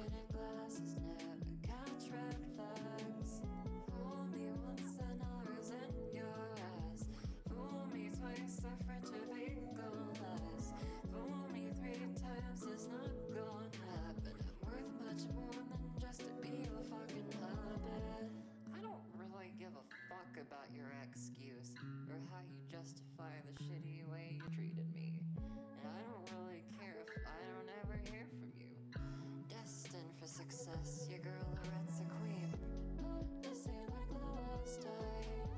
tinted glasses never catch red flags. Fool me once and I'll resent your ass. Fool me twice, our friendship ain't gonna last. Fool me 3 times, it's not gonna happen. I'm worth much more than just to be a fucking habit. I don't really give a fuck about your excuse or how you justify the shitty way you treated me. And I don't really care if I don't ever hear from you. Destined for success, your girl Lorette's a queen. This ain't like the last time.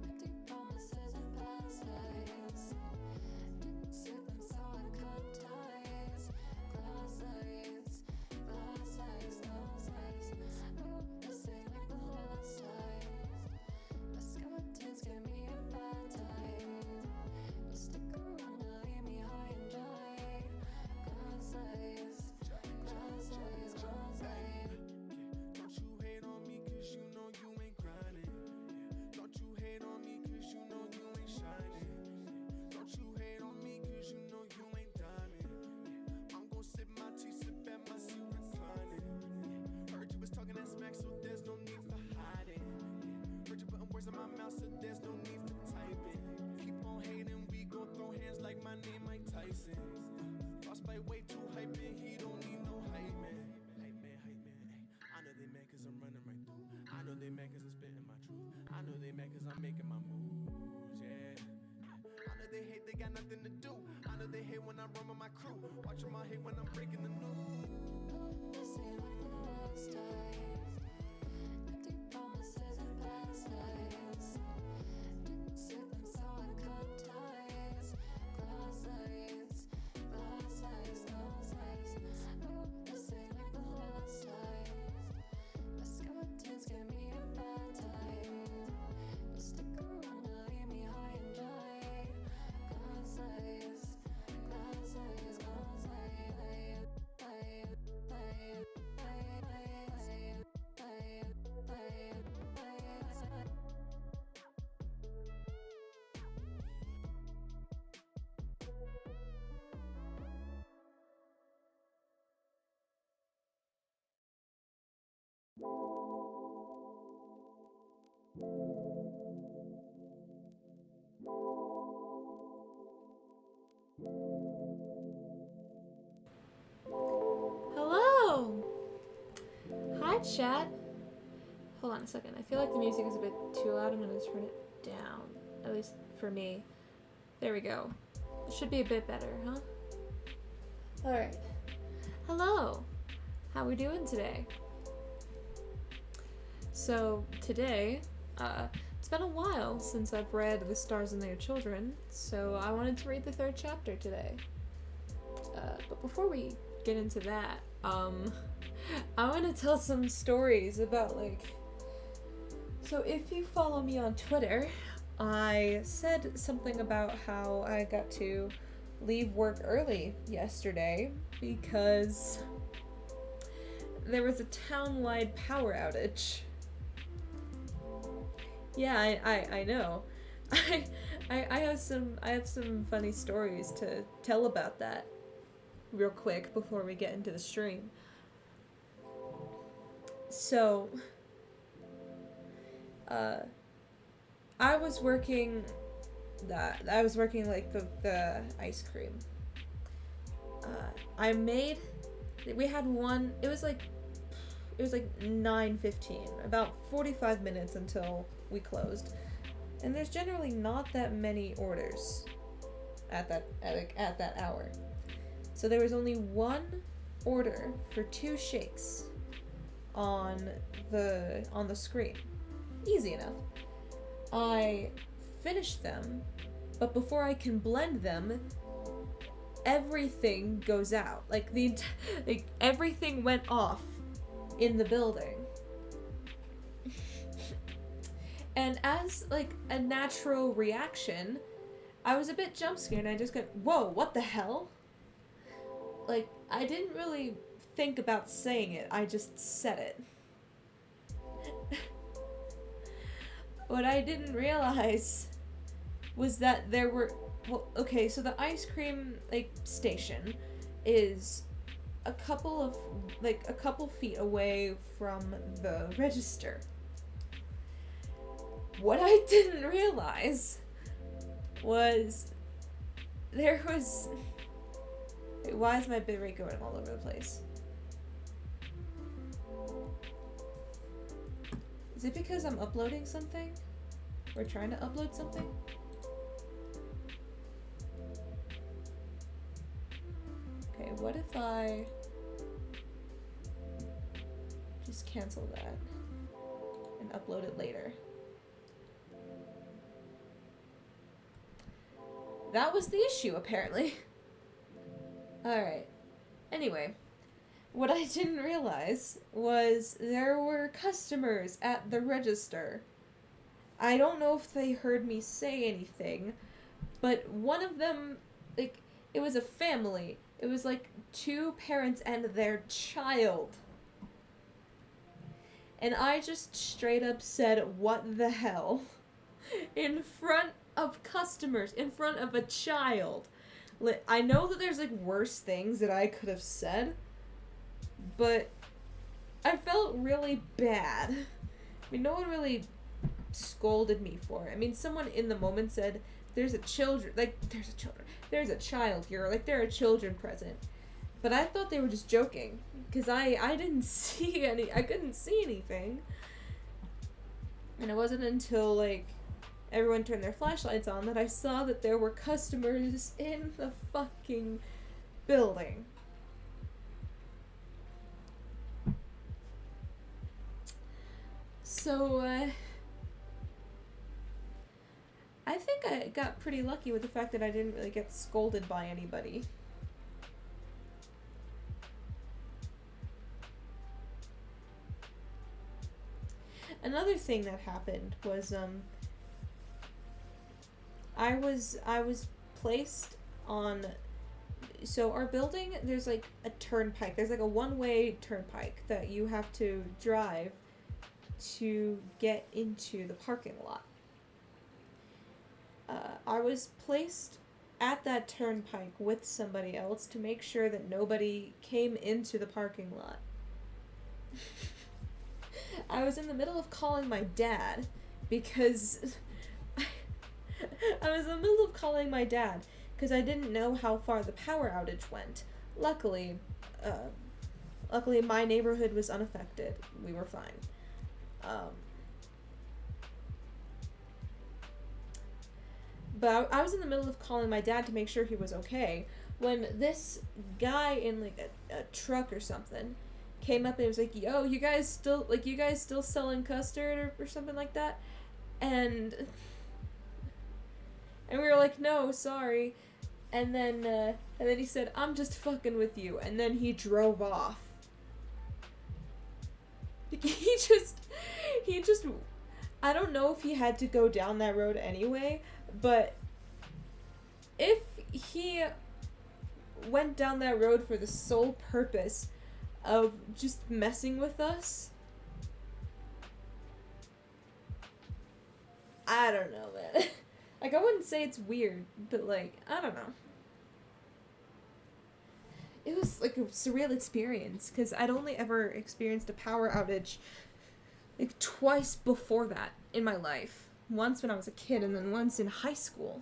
Empty promises and past lies. Didn't suit them, so I cut ties. Glass eyes, glass eyes, glass eyes. Oh, this ain't like the last time. My skeletons get me a bad time. But stick around to leave me high and dry. Glass eyes, glass eyes, glass eyes. Don't you hate on me cause you know you ain't grinding. Don't you hate on me cause you know you ain't shining. Don't you hate on me cause you know you ain't diamond. I'm gon' sip my tea, sip at my seat reclining. Heard you was talking that smack, so there's no need for hiding. Heard you putting words in my mouth, so there's no need for typing. Keep on hating, we gon' throw hands like my name Mike Tyson. Frostbite way too hypin', he don't need no hype man. Hype man, hype man. I know they mad cause I'm running right through. I know they mad cause I'm spitting my truth. I know they mad cause I'm making my moves, yeah. I know they hate, they got nothing to do. I know they hate when I run with my crew. Watch 'em all hate when I'm breaking the news. This ain't like the last time. Empty promises and past lies. Didn't suit them, so I cut ties. Glass eyes, glass eyes, glass eyes. Oh, this ain't like the last time. My skeletons get me a bad time. But stick around to leave me high and dry. Glass eyes, glass eyes, glass eyes. Hello! Hi, chat. Hold on a second. I feel like the music is a bit too loud. I'm gonna turn it down. At least for me. There we go. It should be a bit better, huh? Alright. Hello! How we doing today? So, today, it's been a while since I've read The Stars and Their Children, so I wanted to read the 3rd chapter today. But before we get into that, I want to tell some stories about, so if you follow me on Twitter, I said something about how I got to leave work early yesterday because there was a town-wide power outage. Yeah, I know. I have some funny stories to tell about that real quick before we get into the stream. So, I was working like the ice cream. We had one, it was like 9:15, about 45 minutes until we closed. And there's generally not that many orders at that hour. So there was only one order for 2 shakes on the screen. Easy enough. I finished them, but before I can blend them, everything goes out. Everything went off in the building. And as a natural reaction, I was a bit jump scared and I just go, whoa, what the hell? I didn't really think about saying it, I just said it. What I didn't realize was that there were, so the ice cream, station is a couple feet away from the register. What I didn't realize was there was... Wait, why is my bitrate going all over the place? Is it because I'm uploading something? Or trying to upload something? Okay, what if I just cancel that and upload it later? That was the issue, apparently. Alright. Anyway, what I didn't realize was there were customers at the register. I don't know if they heard me say anything, but one of them, like, it was a family. It was like 2 parents and their child. And I just straight up said, "What the hell?" in front of customers, in front of a child. I know that there's like worse things that I could have said, but I felt really bad. I mean, no one really scolded me for it. I mean, someone in the moment said, there's a child here, like there are children present. But I thought they were just joking, because I couldn't see anything. And it wasn't until like everyone turned their flashlights on that I saw that there were customers in the fucking building. So, I think I got pretty lucky with the fact that I didn't really get scolded by anybody. Another thing that happened was, I was placed on, so our building, there's like a turnpike, there's like a one-way turnpike that you have to drive to get into the parking lot. I was placed at that turnpike with somebody else to make sure that nobody came into the parking lot. I was in the middle of calling my dad because I didn't know how far the power outage went. Luckily my neighborhood was unaffected. We were fine. But I was in the middle of calling my dad to make sure he was okay when this guy in like a truck or something came up and was like, "Yo, you guys still selling custard or something like that?" And we were like, "No, sorry." And then he said, "I'm just fucking with you." And then he drove off. He just I don't know if he had to go down that road anyway, but if he went down that road for the sole purpose of just messing with us, I don't know, man. Like, I wouldn't say it's weird, but like, I don't know. It was like a surreal experience, because I'd only ever experienced a power outage like twice before that in my life. Once when I was a kid, and then once in high school.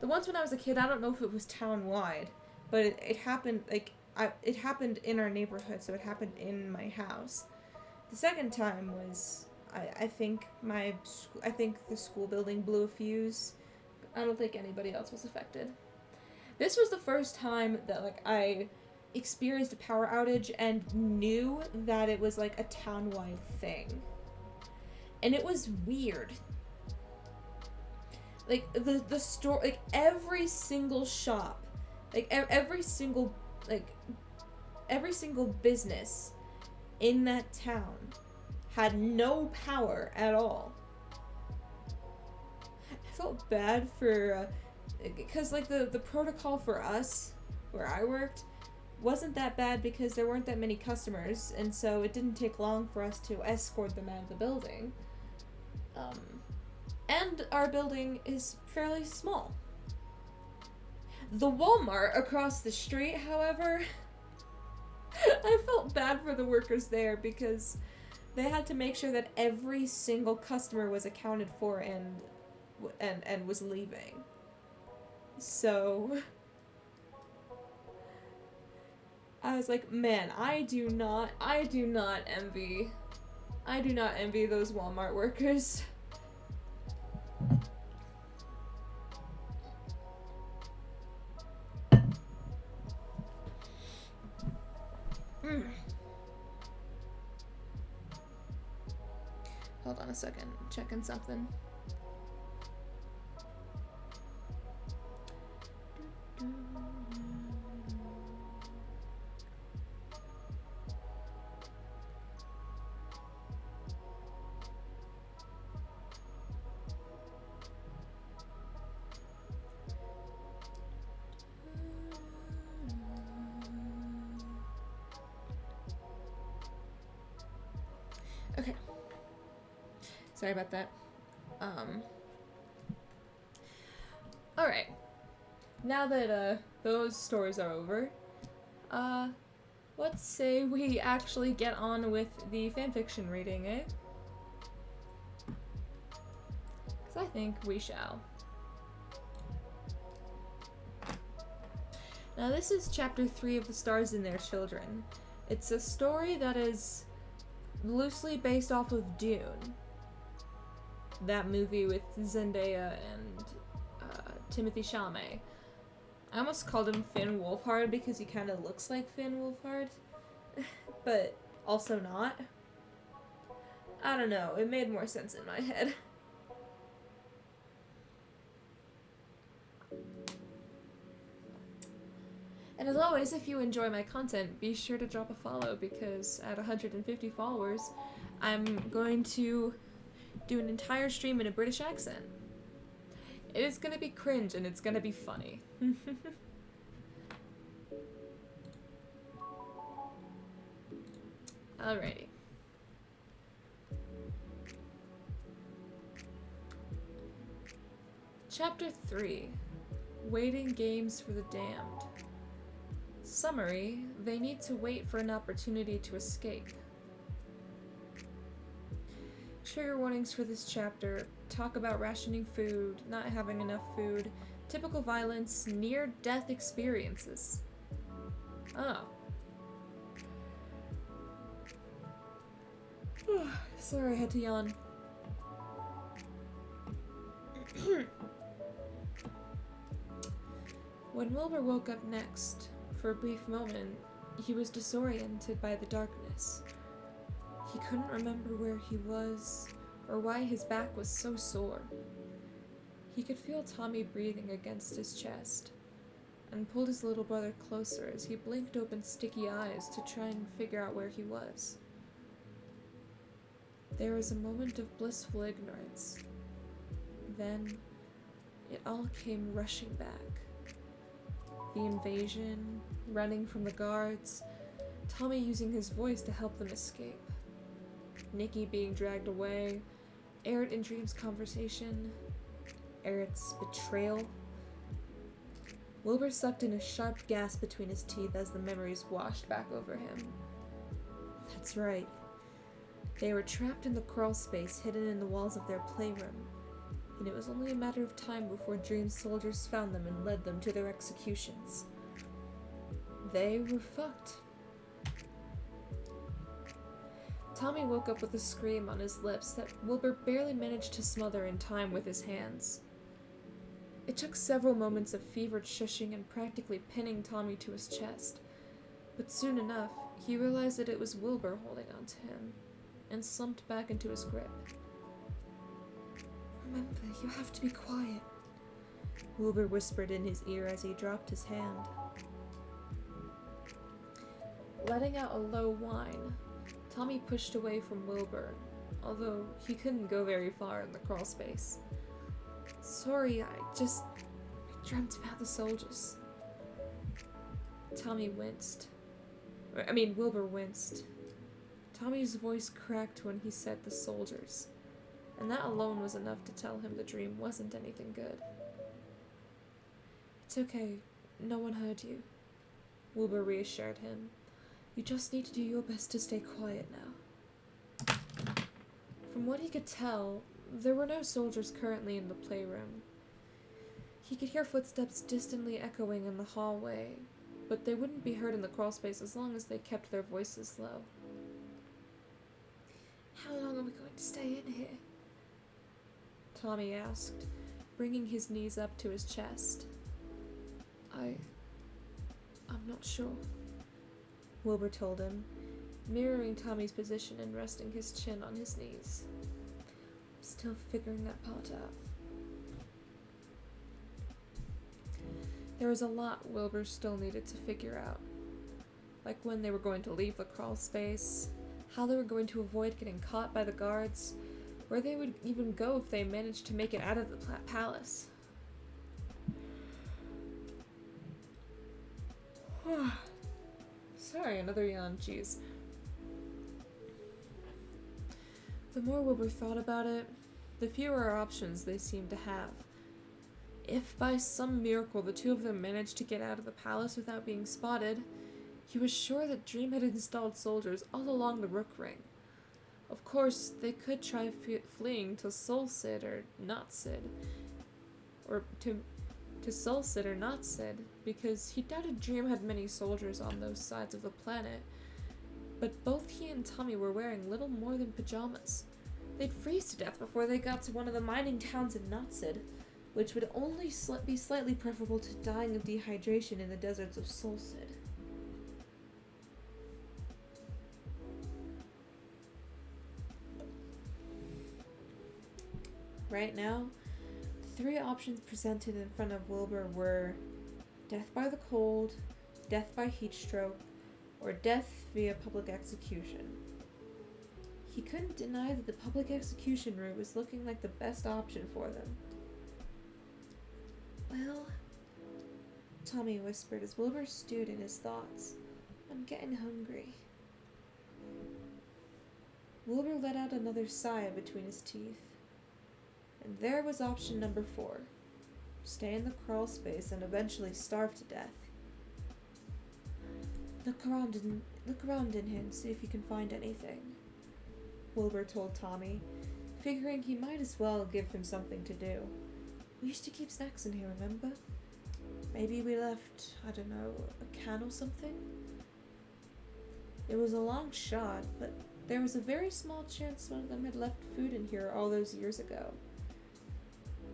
The once when I was a kid, I don't know if it was town-wide, but it happened, like, it happened in our neighborhood, so it happened in my house. The second time was, I think the school building blew a fuse. I don't think anybody else was affected. This was the first time that, like, I experienced a power outage and knew that it was, like, a town-wide thing. And it was weird. Like, the store, like, every single shop, like, every single business in that town had no power at all. I felt bad for, because, like, the protocol for us, where I worked, wasn't that bad because there weren't that many customers, and so it didn't take long for us to escort them out of the building. And our building is fairly small. The Walmart across the street, however, I felt bad for the workers there because they had to make sure that every single customer was accounted for and was leaving. So I was like, man, I do not envy those Walmart workers. Hold on a second, checking something. Okay. Sorry about that. Alright. Now that, those stories are over, let's say we actually get on with the fanfiction reading, eh? Because I think we shall. Now this is chapter 3 of The Stars and Their Children. It's a story that is loosely based off of Dune. That movie with Zendaya and Timothy Chalamet. I almost called him Finn Wolfhard because he kind of looks like Finn Wolfhard, but also not. I don't know, it made more sense in my head. And as always, if you enjoy my content, be sure to drop a follow because at 150 followers, I'm going to do an entire stream in a British accent. It is gonna be cringe and it's gonna be funny. Alrighty. Chapter 3. Waiting Games for the Damned. Summary: they need to wait for an opportunity to escape. Trigger warnings for this chapter talk about rationing food, not having enough food, typical violence, near-death experiences. Oh. Sorry, I had to yawn. When Wilbur woke up next, for a brief moment, he was disoriented by the darkness. He couldn't remember where he was, or why his back was so sore. He could feel Tommy breathing against his chest, and pulled his little brother closer as he blinked open sticky eyes to try and figure out where he was. There was a moment of blissful ignorance. Then, it all came rushing back. The invasion, running from the guards, Tommy using his voice to help them escape. Nikki being dragged away, Eret and Dream's conversation, Eret's betrayal. Wilbur sucked in a sharp gasp between his teeth as the memories washed back over him. That's right. They were trapped in the crawl space hidden in the walls of their playroom, and it was only a matter of time before Dream's soldiers found them and led them to their executions. They were fucked. Tommy woke up with a scream on his lips that Wilbur barely managed to smother in time with his hands. It took several moments of fevered shushing and practically pinning Tommy to his chest, but soon enough, he realized that it was Wilbur holding on to him, and slumped back into his grip. Remember, you have to be quiet, Wilbur whispered in his ear as he dropped his hand. Letting out a low whine, Tommy pushed away from Wilbur, although he couldn't go very far in the crawl space. Sorry, I dreamt about the soldiers. Wilbur winced. Tommy's voice cracked when he said the soldiers, and that alone was enough to tell him the dream wasn't anything good. It's okay, no one heard you, Wilbur reassured him, You just need to do your best to stay quiet now. From what he could tell, there were no soldiers currently in the playroom. He could hear footsteps distantly echoing in the hallway, but they wouldn't be heard in the crawlspace as long as they kept their voices low. How long are we going to stay in here? Tommy asked, bringing his knees up to his chest. I'm not sure, Wilbur told him, mirroring Tommy's position and resting his chin on his knees. I'm still figuring that part out. There was a lot Wilbur still needed to figure out, like when they were going to leave the crawl space, how they were going to avoid getting caught by the guards, where they would even go if they managed to make it out of the palace. Sorry, another yawn, jeez. The more Wilbur thought about it, the fewer options they seemed to have. If by some miracle the two of them managed to get out of the palace without being spotted, he was sure that Dream had installed soldiers all along the Rook Ring. Of course, they could try fleeing to Soul Sid or Not Sid, or to Soul Sid or Not Sid, because he doubted Dream had many soldiers on those sides of the planet. But both he and Tommy were wearing little more than pajamas. They'd freeze to death before they got to one of the mining towns in Not Sid, which would only be slightly preferable to dying of dehydration in the deserts of Soul Sid. Right now, the three options presented in front of Wilbur were death by the cold, death by heat stroke, or death via public execution. He couldn't deny that the public execution route was looking like the best option for them. Well, Tommy whispered as Wilbur stewed in his thoughts. I'm getting hungry. Wilbur let out another sigh between his teeth. And there was option number 4. Stay in the crawl space and eventually starve to death. Look around in here and see if you can find anything, Wilbur told Tommy, figuring he might as well give him something to do. We used to keep snacks in here, remember? Maybe we left, I don't know, a can or something? It was a long shot, but there was a very small chance one of them had left food in here all those years ago.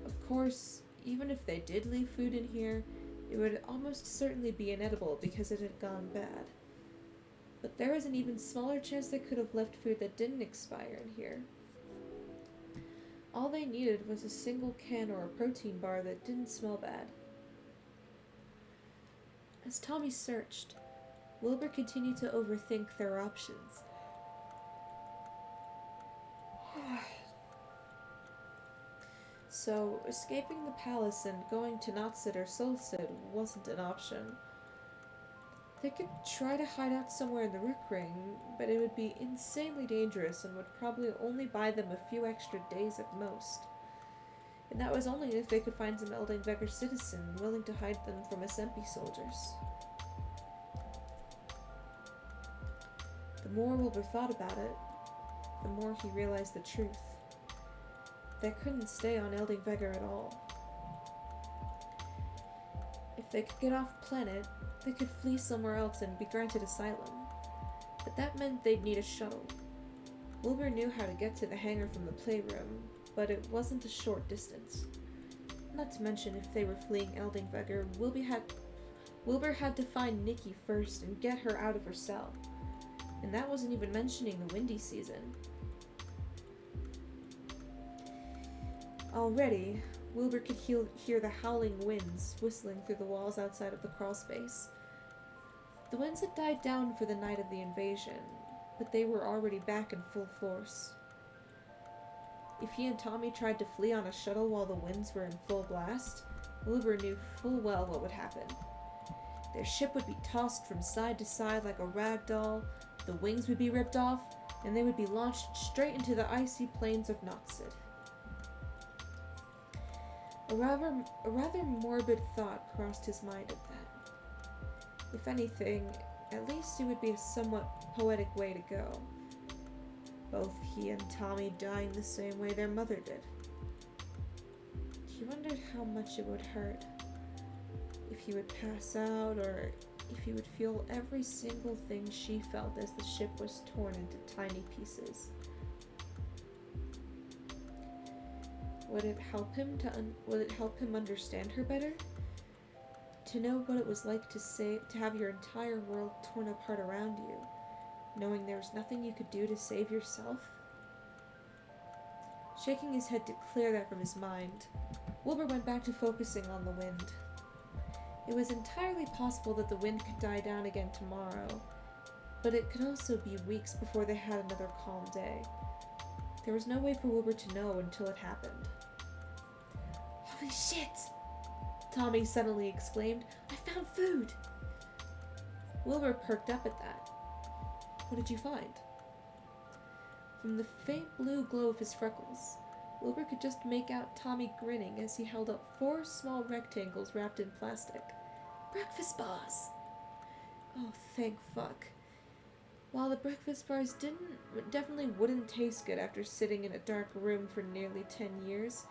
Of course, even if they did leave food in here, it would almost certainly be inedible because it had gone bad. But there was an even smaller chance they could have left food that didn't expire in here. All they needed was a single can or a protein bar that didn't smell bad. As Tommy searched, Wilbur continued to overthink their options. So, escaping the palace and going to Notsid or Solsid wasn't an option. They could try to hide out somewhere in the Rook Ring, but it would be insanely dangerous and would probably only buy them a few extra days at most. And that was only if they could find some Eldingvegar citizen willing to hide them from SMP soldiers. The more Wilbur thought about it, the more he realized the truth. They couldn't stay on Eldingvegar at all. If they could get off planet, they could flee somewhere else and be granted asylum. But that meant they'd need a shuttle. Wilbur knew how to get to the hangar from the playroom, but it wasn't a short distance. Not to mention, if they were fleeing Eldingvegar, Wilbur had to find Nikki first and get her out of her cell. And that wasn't even mentioning the windy season. Already, Wilbur could hear the howling winds whistling through the walls outside of the crawlspace. The winds had died down for the night of the invasion, but they were already back in full force. If he and Tommy tried to flee on a shuttle while the winds were in full blast, Wilbur knew full well what would happen. Their ship would be tossed from side to side like a rag doll, the wings would be ripped off, and they would be launched straight into the icy plains of Notsid. A rather morbid thought crossed his mind at that. If anything, At least it would be a somewhat poetic way to go. Both he and Tommy dying the same way their mother did. He wondered how much it would hurt. If he would pass out, or if he would feel every single thing she felt as the ship was torn into tiny pieces. Would it help him understand her better? To know what it was like to have your entire world torn apart around you, knowing there was nothing you could do to save yourself? Shaking his head to clear that from his mind, Wilbur went back to focusing on the wind. It was entirely possible that the wind could die down again tomorrow, but it could also be weeks before they had another calm day. There was no way for Wilbur to know until it happened. "Holy shit!" Tommy suddenly exclaimed. "I found food!" Wilbur perked up at that. "What did you find?" From the faint blue glow of his freckles, Wilbur could just make out Tommy grinning as he held up 4 small rectangles wrapped in plastic. "Breakfast bars!" Oh, thank fuck. While the breakfast bars definitely wouldn't taste good after sitting in a dark room for nearly 10 years,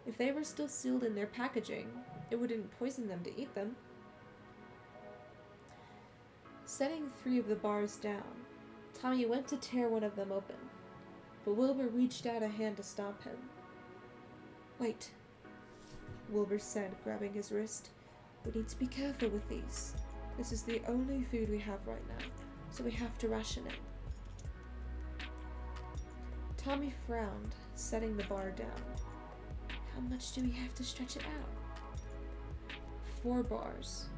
if they were still sealed in their packaging, it wouldn't poison them to eat them. Setting 3 of the bars down, Tommy went to tear one of them open, but Wilbur reached out a hand to stop him. "Wait," Wilbur said, grabbing his wrist. "We need to be careful with these. This is the only food we have right now, so we have to ration it." Tommy frowned, setting the bar down. "How much do we have to stretch it out?" 4 bars.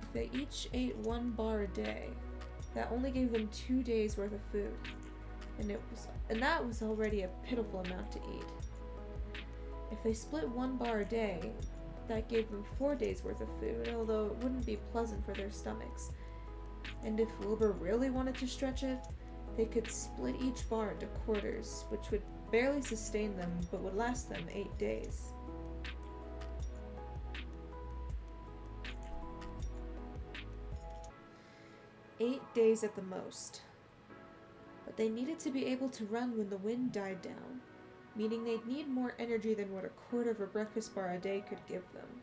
If they each ate 1 bar a day, that only gave them 2 days worth of food, and that was already a pitiful amount to eat. If they split 1 bar a day, that gave them 4 days worth of food, although it wouldn't be pleasant for their stomachs. And if Wilbur really wanted to stretch it, they could split each bar into quarters, which would barely sustain them, but would last them 8 days. "8 days at the most. But they needed to be able to run when the wind died down, meaning they'd need more energy than what a quarter of a breakfast bar a day could give them.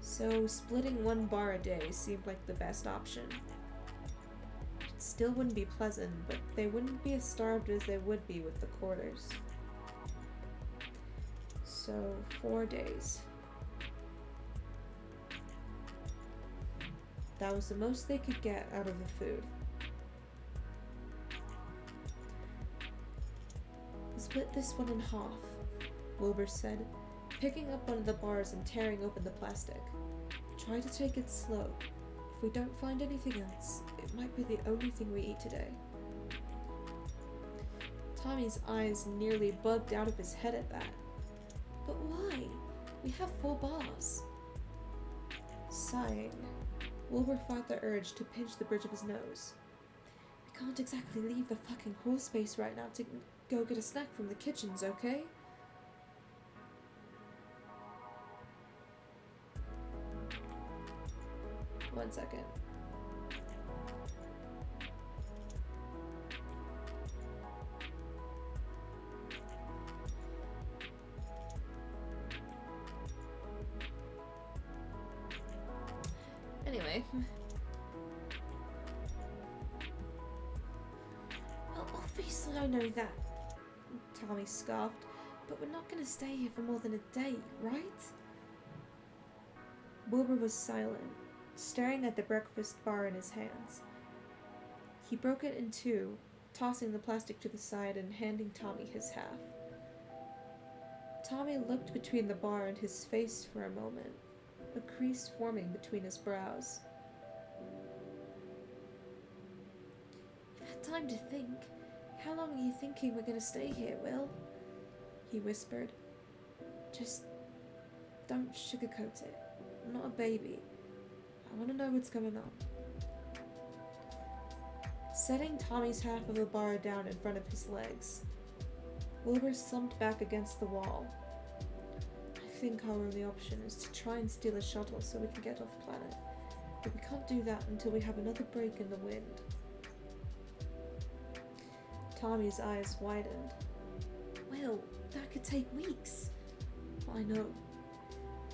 So splitting 1 bar a day seemed like the best option. It still wouldn't be pleasant, but they wouldn't be as starved as they would be with the quarters. So 4 days. That was the most they could get out of the food. "Split this one in half," Wilbur said, picking up one of the bars and tearing open the plastic. "Try to take it slow. If we don't find anything else, it might be the only thing we eat today." Tommy's eyes nearly bugged out of his head at that. "But why? We have 4 bars." Sighing, Wilbur fought the urge to pinch the bridge of his nose. "We can't exactly leave the fucking crawl space right now to go get a snack from the kitchens, okay?" One second. Anyway. "Well, obviously I know that," Tommy scoffed, "but we're not going to stay here for more than a day, right?" Wilbur was silent, staring at the breakfast bar in his hands. He broke it in 2, tossing the plastic to the side and handing Tommy his half. Tommy looked between the bar and his face for a moment, a crease forming between his brows. "You've had time to think. How long are you thinking we're going to stay here, Will?" he whispered. "Just don't sugarcoat it. I'm not a baby. I want to know what's going on." Setting Tommy's half of the bar down in front of his legs, Wilbur slumped back against the wall. "I think our only option is to try and steal a shuttle so we can get off planet. But we can't do that until we have another break in the wind. Tommy's eyes widened. Well, that could take weeks. I know.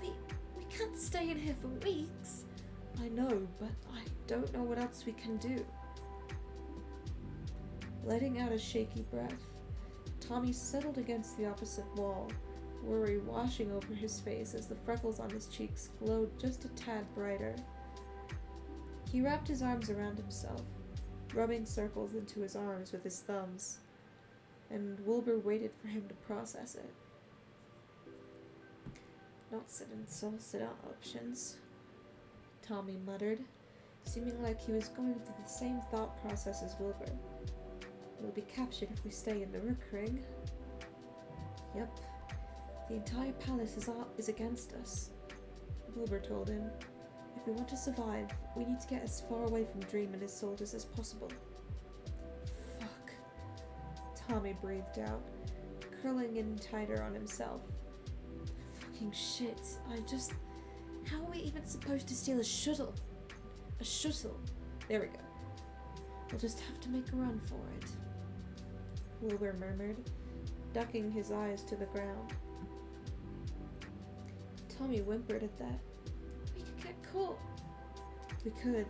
We can't stay in here for weeks. I know, but I don't know what else we can do. Letting out a shaky breath, Tommy settled against the opposite wall, worry washing over his face as the freckles on his cheeks glowed just a tad brighter. He wrapped his arms around himself, rubbing circles into his arms with his thumbs, and Wilbur waited for him to process it. Not sit and sit out options, Tommy muttered, seeming like he was going through the same thought process as Wilbur. We'll be captured if we stay in the Rook Ring. Yep. The entire palace is against us, Wilbur told him. If we want to survive, we need to get as far away from Dream and his soldiers as possible. Fuck. Tommy breathed out, curling in tighter on himself. Fucking shit. How are we even supposed to steal a shuttle? A shuttle? There we go. We'll just have to make a run for it, Wilbur murmured, ducking his eyes to the ground. Tommy whimpered at that. We could get caught. We could,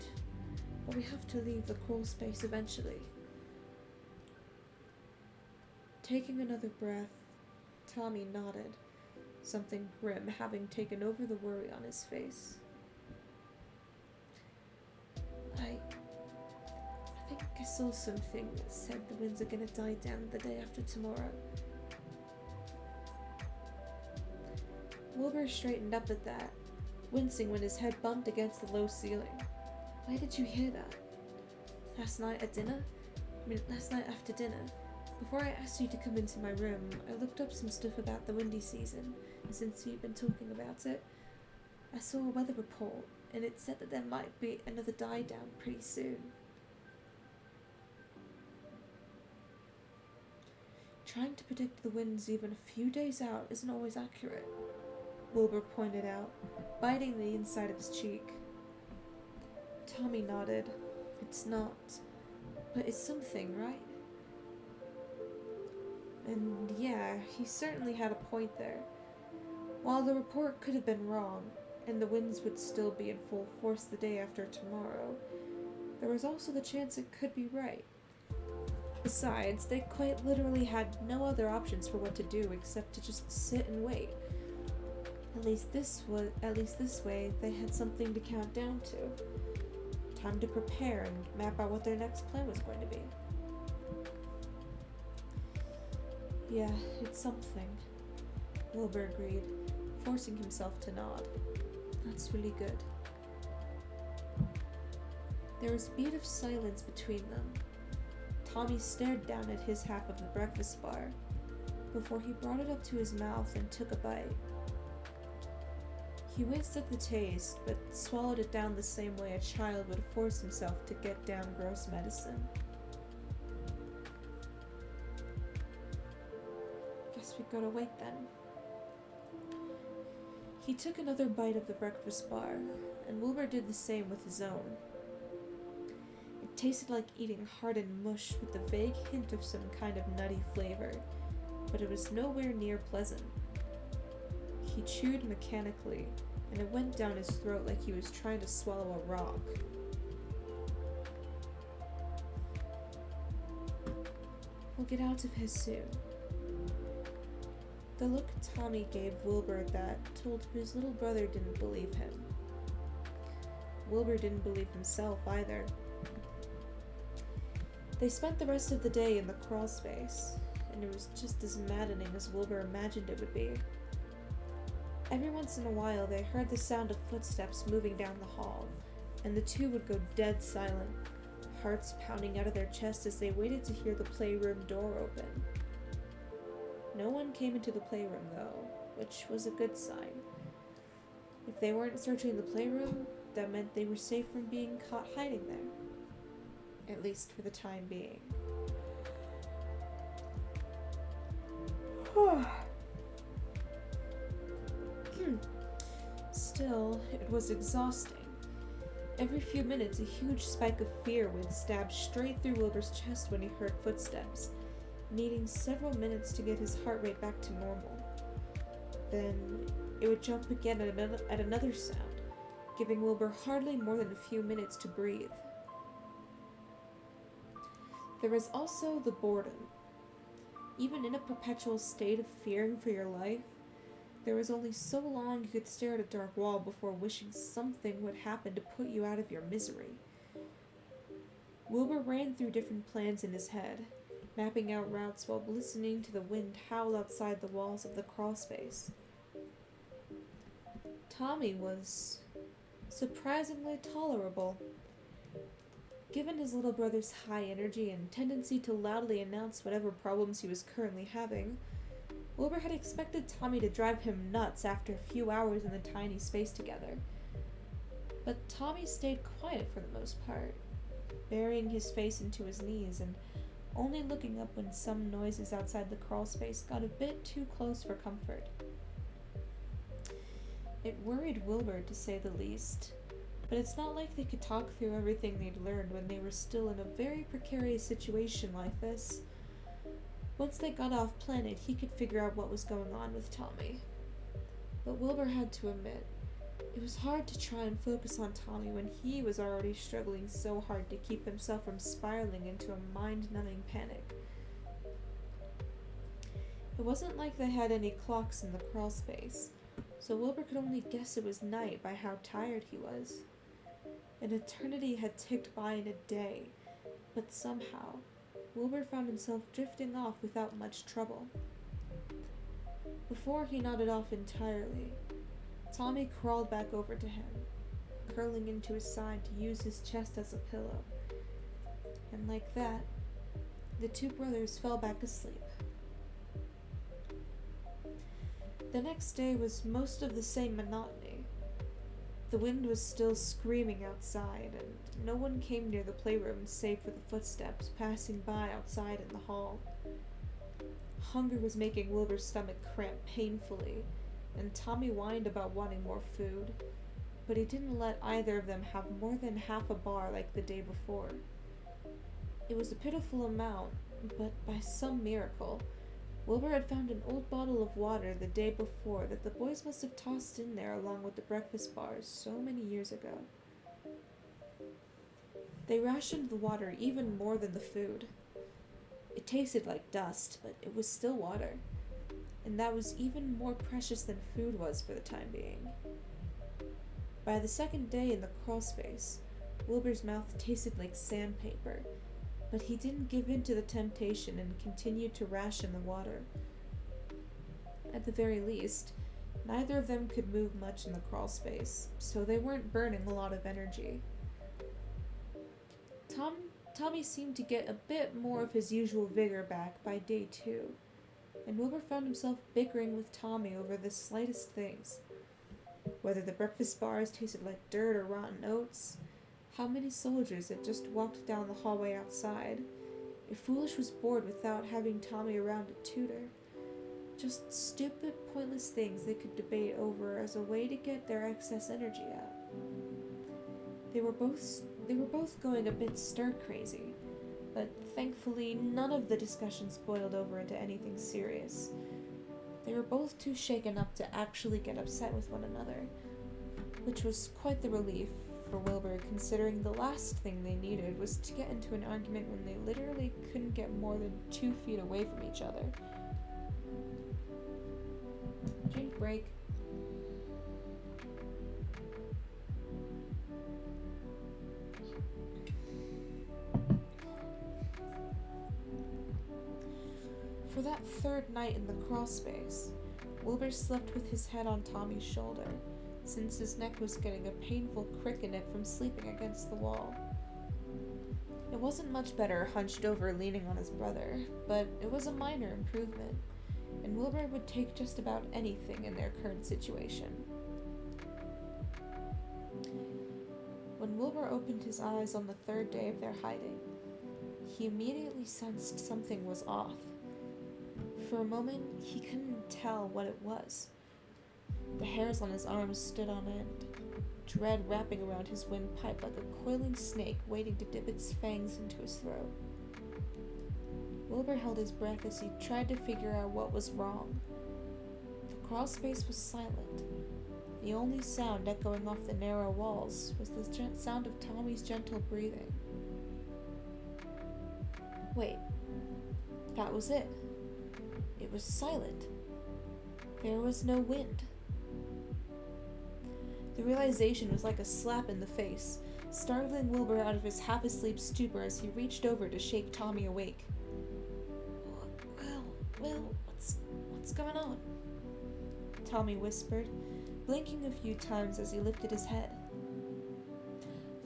but we have to leave the crawl space eventually. Taking another breath, Tommy nodded, something grim having taken over the worry on his face. I think I saw something that said the winds are gonna die down the day after tomorrow. Wilbur straightened up at that, wincing when his head bumped against the low ceiling. Why did you hear that? Last night after dinner. Before I asked you to come into my room, I looked up some stuff about the windy season, and since you've been talking about it, I saw a weather report, and it said that there might be another die down pretty soon. Trying to predict the winds even a few days out isn't always accurate, Wilbur pointed out, biting the inside of his cheek. Tommy nodded. It's not, but it's something, right? And yeah, he certainly had a point there. While the report could have been wrong, and the winds would still be in full force the day after tomorrow, there was also the chance it could be right. Besides, they quite literally had no other options for what to do except to just sit and wait. At least this way, they had something to count down to. Time to prepare and map out what their next plan was going to be. Yeah, it's something, Wilbur agreed, forcing himself to nod. That's really good. There was a beat of silence between them. Tommy stared down at his half of the breakfast bar, before he brought it up to his mouth and took a bite. He winced at the taste, but swallowed it down the same way a child would force himself to get down gross medicine. Guess we gotta wait then. He took another bite of the breakfast bar, and Wilbur did the same with his own. It tasted like eating hardened mush with a vague hint of some kind of nutty flavor, but it was nowhere near pleasant. He chewed mechanically, and it went down his throat like he was trying to swallow a rock. We'll get out of here soon. The look Tommy gave Wilbur that told him his little brother didn't believe him. Wilbur didn't believe himself either. They spent the rest of the day in the crawl space, and it was just as maddening as Wilbur imagined it would be. Every once in a while they heard the sound of footsteps moving down the hall, and the two would go dead silent, hearts pounding out of their chests as they waited to hear the playroom door open. No one came into the playroom though, which was a good sign. If they weren't searching the playroom, that meant they were safe from being caught hiding there. At least for the time being. Still, it was exhausting. Every few minutes, a huge spike of fear would stab straight through Wilbur's chest when he heard footsteps, needing several minutes to get his heart rate back to normal. Then it would jump again at another sound, giving Wilbur hardly more than a few minutes to breathe. There was also the boredom. Even in a perpetual state of fearing for your life, there was only so long you could stare at a dark wall before wishing something would happen to put you out of your misery. Wilbur ran through different plans in his head, mapping out routes while listening to the wind howl outside the walls of the crawlspace. Tommy was surprisingly tolerable. Given his little brother's high energy and tendency to loudly announce whatever problems he was currently having, Wilbur had expected Tommy to drive him nuts after a few hours in the tiny space together. But Tommy stayed quiet for the most part, burying his face into his knees and only looking up when some noises outside the crawlspace got a bit too close for comfort. It worried Wilbur, to say the least, but it's not like they could talk through everything they'd learned when they were still in a very precarious situation like this. Once they got off planet, he could figure out what was going on with Tommy. But Wilbur had to admit, it was hard to try and focus on Tommy when he was already struggling so hard to keep himself from spiraling into a mind-numbing panic. It wasn't like they had any clocks in the crawlspace, so Wilbur could only guess it was night by how tired he was. An eternity had ticked by in a day, but somehow, Wilbur found himself drifting off without much trouble. Before he nodded off entirely, Tommy crawled back over to him, curling into his side to use his chest as a pillow. And like that, the two brothers fell back asleep. The next day was most of the same monotony. The wind was still screaming outside, and no one came near the playroom save for the footsteps passing by outside in the hall. Hunger was making Wilbur's stomach cramp painfully, and Tommy whined about wanting more food, but he didn't let either of them have more than half a bar like the day before. It was a pitiful amount, but by some miracle, Wilbur had found an old bottle of water the day before that the boys must have tossed in there along with the breakfast bars so many years ago. They rationed the water even more than the food. It tasted like dust, but it was still water, and that was even more precious than food was for the time being. By the second day in the crawlspace, Wilbur's mouth tasted like sandpaper, but he didn't give in to the temptation and continued to ration the water. At the very least, neither of them could move much in the crawlspace, so they weren't burning a lot of energy. Tommy seemed to get a bit more of his usual vigor back by day 2, and Wilbur found himself bickering with Tommy over the slightest things. Whether the breakfast bars tasted like dirt or rotten oats, how many soldiers had just walked down the hallway outside, if Foolish was bored without having Tommy around to tutor. Just stupid, pointless things they could debate over as a way to get their excess energy out. They were both going a bit stir-crazy, but thankfully none of the discussions boiled over into anything serious. They were both too shaken up to actually get upset with one another, which was quite the relief for Wilbur, considering the last thing they needed was to get into an argument when they literally couldn't get more than 2 feet away from each other. Drink break. For that third night in the crawlspace, Wilbur slept with his head on Tommy's shoulder, since his neck was getting a painful crick in it from sleeping against the wall. It wasn't much better hunched over leaning on his brother, but it was a minor improvement, and Wilbur would take just about anything in their current situation. When Wilbur opened his eyes on the third day of their hiding, he immediately sensed something was off. For a moment, he couldn't tell what it was. The hairs on his arms stood on end, dread wrapping around his windpipe like a coiling snake waiting to dip its fangs into his throat. Wilbur held his breath as he tried to figure out what was wrong. The crawl space was silent. The only sound echoing off the narrow walls was the sound of Tommy's gentle breathing. Wait, that was it. It was silent. There was no wind. The realization was like a slap in the face, startling Wilbur out of his half-asleep stupor as he reached over to shake Tommy awake. Will, what's going on? Tommy whispered, blinking a few times as he lifted his head.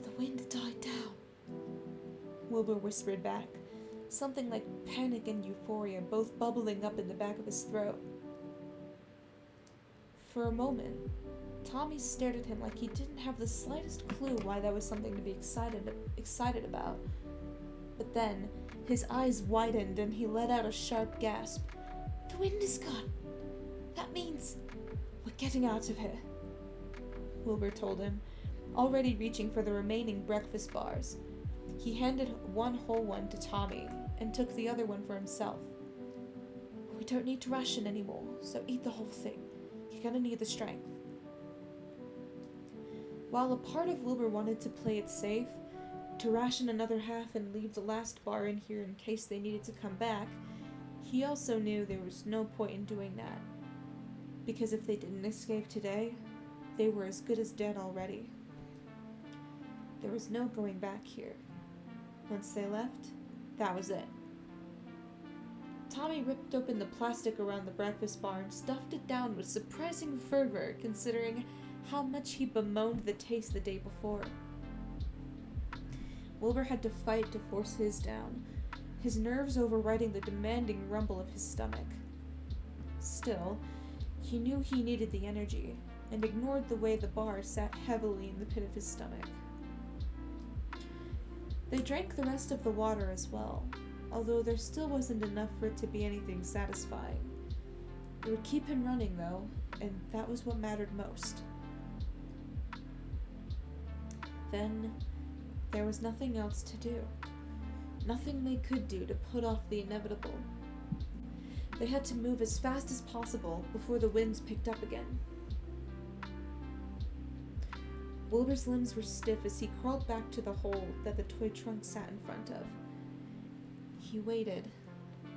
The wind died down, Wilbur whispered back, something like panic and euphoria both bubbling up in the back of his throat. For a moment, Tommy stared at him like he didn't have the slightest clue why that was something to be excited about. But then, his eyes widened and he let out a sharp gasp. The wind is gone. That means we're getting out of here, Wilbur told him, already reaching for the remaining breakfast bars. He handed one whole one to Tommy and took the other one for himself. We don't need to ration anymore, so eat the whole thing. You're gonna need the strength. While a part of Wilbur wanted to play it safe, to ration another half and leave the last bar in here in case they needed to come back, he also knew there was no point in doing that. Because if they didn't escape today, they were as good as dead already. There was no going back here. Once they left, that was it. Tommy ripped open the plastic around the breakfast bar and stuffed it down with surprising fervor, considering how much he bemoaned the taste the day before. Wilbur had to fight to force his down, his nerves overriding the demanding rumble of his stomach. Still, he knew he needed the energy, and ignored the way the bar sat heavily in the pit of his stomach. They drank the rest of the water as well, although there still wasn't enough for it to be anything satisfying. It would keep him running, though, and that was what mattered most. Then, there was nothing else to do. Nothing they could do to put off the inevitable. They had to move as fast as possible before the winds picked up again. Wilbur's limbs were stiff as he crawled back to the hole that the toy trunk sat in front of. He waited,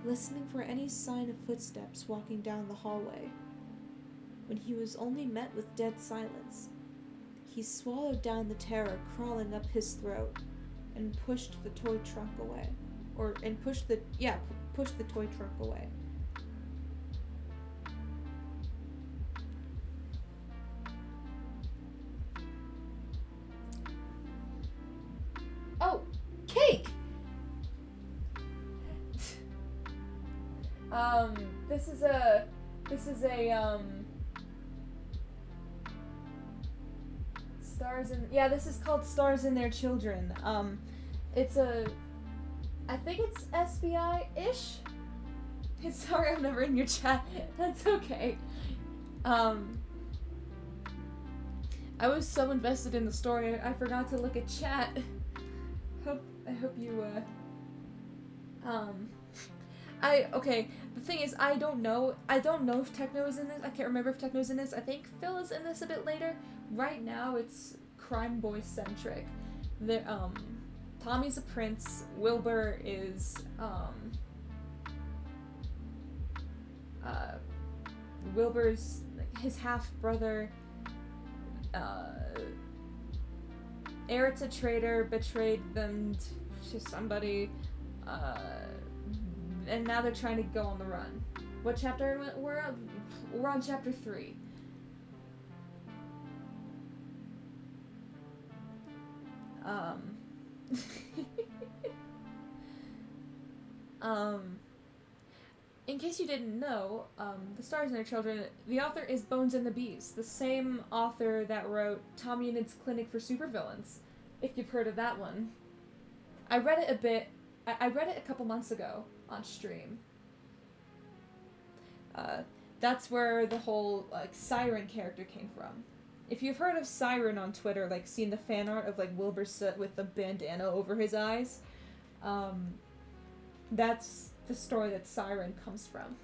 listening for any sign of footsteps walking down the hallway. When he was only met with dead silence, he swallowed down the terror crawling up his throat and pushed the toy trunk away. Pushed the toy trunk away. Oh, cake! This is a this is called Stars and Their Children. I think it's SBI-ish? Sorry, I'm never in your chat. That's okay. I was so invested in the story, I forgot to look at chat. I hope you, okay, the thing is, I don't know if Techno is in this. I can't remember if Techno is in this. I think Phil is in this a bit later. Right now, it's Crime Boy centric. Tommy's a prince. Wilbur is, Wilbur's, his half-brother, Eric's a traitor, betrayed them to somebody, and now they're trying to go on the run. What chapter we're on? We're on chapter 3. In case you didn't know, The Stars and Their Children, the author is Bones and the Bees, the same author that wrote Tommy and Its Clinic for Supervillains, if you've heard of that one. I read it a bit, I read it a couple months ago on stream. That's where the whole, Siren character came from. if you've heard of Siren on Twitter, like seen the fan art of like Wilbur Soot with the bandana over his eyes, that's the story that Siren comes from.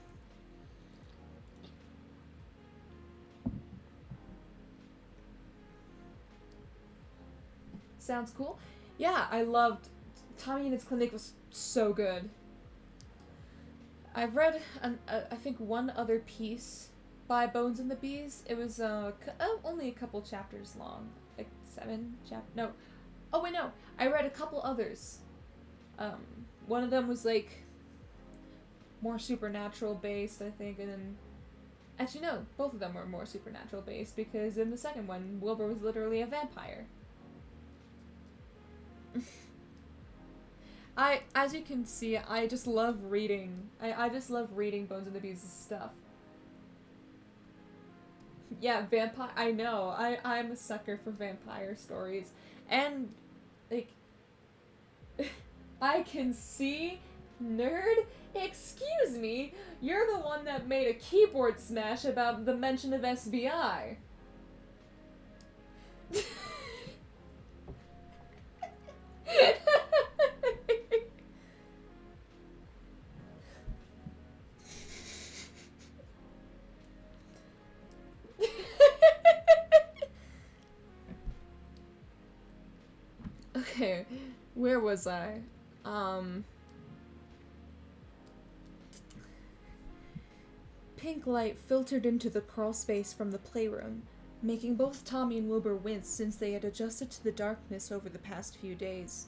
Sounds cool. Yeah, I loved Tommy and His Clinic was so good. I've read, I think, one other piece by Bones and the Bees. It was only a couple chapters long. Like 7 chapters. No. Oh, wait, no. I read a couple others. One of them was, like, more supernatural based, I think, and then... Actually, no. Both of them were more supernatural based, because in the second one, Wilbur was literally a vampire. As you can see, I just love reading. I just love reading Bones and the Bees' stuff. Yeah, vampire. I know. I'm a sucker for vampire stories, and like, I can see, nerd. Excuse me, you're the one that made a keyboard smash about the mention of SBI. Okay, where was I? Pink light filtered into the crawl space from the playroom, making both Tommy and Wilbur wince since they had adjusted to the darkness over the past few days.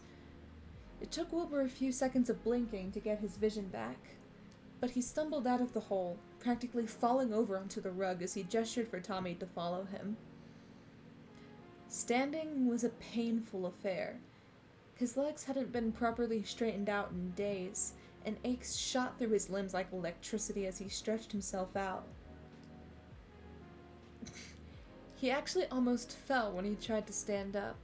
It took Wilbur a few seconds of blinking to get his vision back, but he stumbled out of the hole, practically falling over onto the rug as he gestured for Tommy to follow him. Standing was a painful affair. His legs hadn't been properly straightened out in days, and aches shot through his limbs like electricity as he stretched himself out. He actually almost fell when he tried to stand up,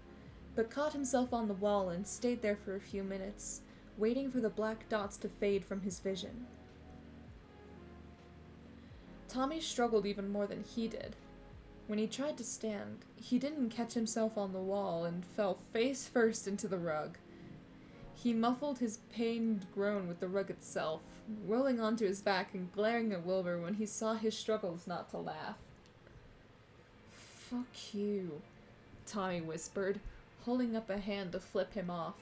but caught himself on the wall and stayed there for a few minutes, waiting for the black dots to fade from his vision. Tommy struggled even more than he did. When he tried to stand, he didn't catch himself on the wall and fell face first into the rug. He muffled his pained groan with the rug itself, rolling onto his back and glaring at Wilbur when he saw his struggles not to laugh. "Fuck you," Tommy whispered, holding up a hand to flip him off.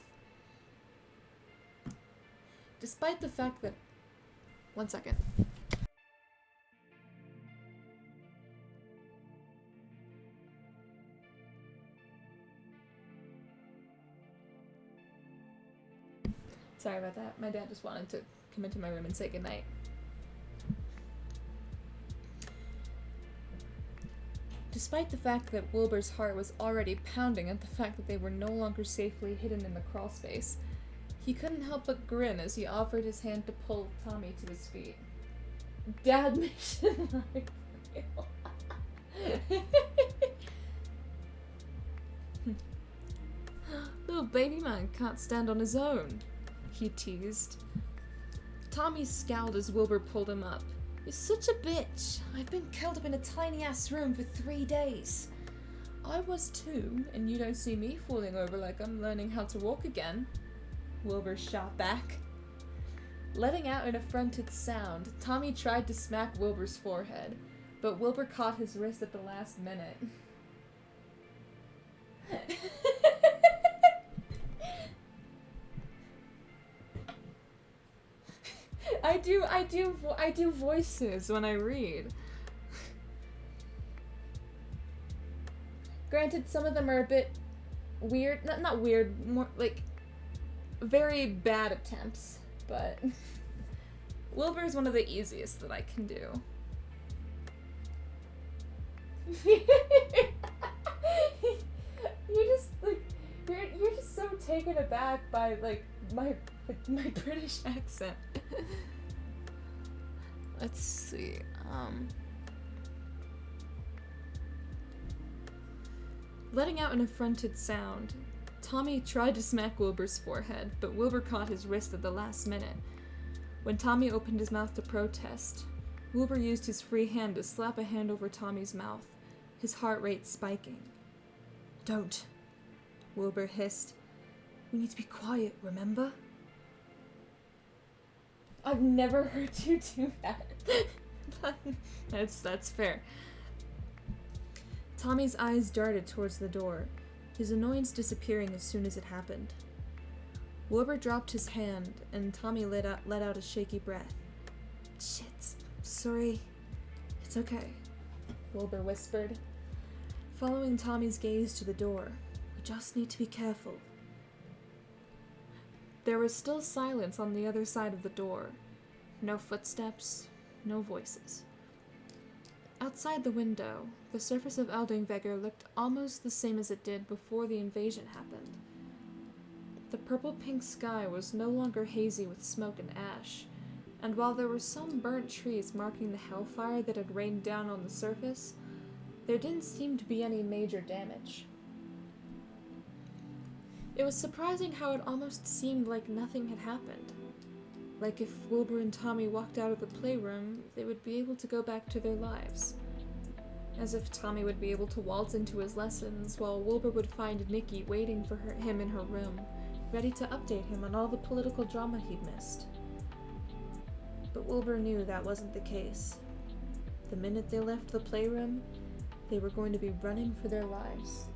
Despite the fact that... One second. Sorry about that. My dad just wanted to come into my room and say goodnight. Despite the fact that Wilbur's heart was already pounding at the fact that they were no longer safely hidden in the crawl space, he couldn't help but grin as he offered his hand to pull Tommy to his feet. Dad mission life real. Little baby man can't stand on his own, he teased. Tommy scowled as Wilbur pulled him up. "You're such a bitch. I've been curled up in a tiny-ass room for 3 days." "I was too, and you don't see me falling over like I'm learning how to walk again," Wilbur shot back. Letting out an affronted sound, Tommy tried to smack Wilbur's forehead, but Wilbur caught his wrist at the last minute. I do voices when I read. Granted, some of them are a bit weird. Not weird, more like very bad attempts, but Wilbur is one of the easiest that I can do. You're just so taken aback by like my British accent. Let's see. Letting out an affronted sound, Tommy tried to smack Wilbur's forehead, but Wilbur caught his wrist at the last minute. When Tommy opened his mouth to protest, Wilbur used his free hand to slap a hand over Tommy's mouth, his heart rate spiking. "Don't," Wilbur hissed. "We need to be quiet, remember?" I've never heard you do that. That's fair. Tommy's eyes darted towards the door, his annoyance disappearing as soon as it happened. Wilbur dropped his hand, and Tommy let out a shaky breath. "Shit, sorry. It's okay," Wilbur whispered, following Tommy's gaze to the door. "We just need to be careful." There was still silence on the other side of the door. No footsteps, no voices. Outside the window, the surface of Eldingvegger looked almost the same as it did before the invasion happened. The purple-pink sky was no longer hazy with smoke and ash, and while there were some burnt trees marking the hellfire that had rained down on the surface, there didn't seem to be any major damage. It was surprising how it almost seemed like nothing had happened. Like if Wilbur and Tommy walked out of the playroom, they would be able to go back to their lives. As if Tommy would be able to waltz into his lessons, while Wilbur would find Nikki waiting for him in her room, ready to update him on all the political drama he'd missed. But Wilbur knew that wasn't the case. The minute they left the playroom, they were going to be running for their lives.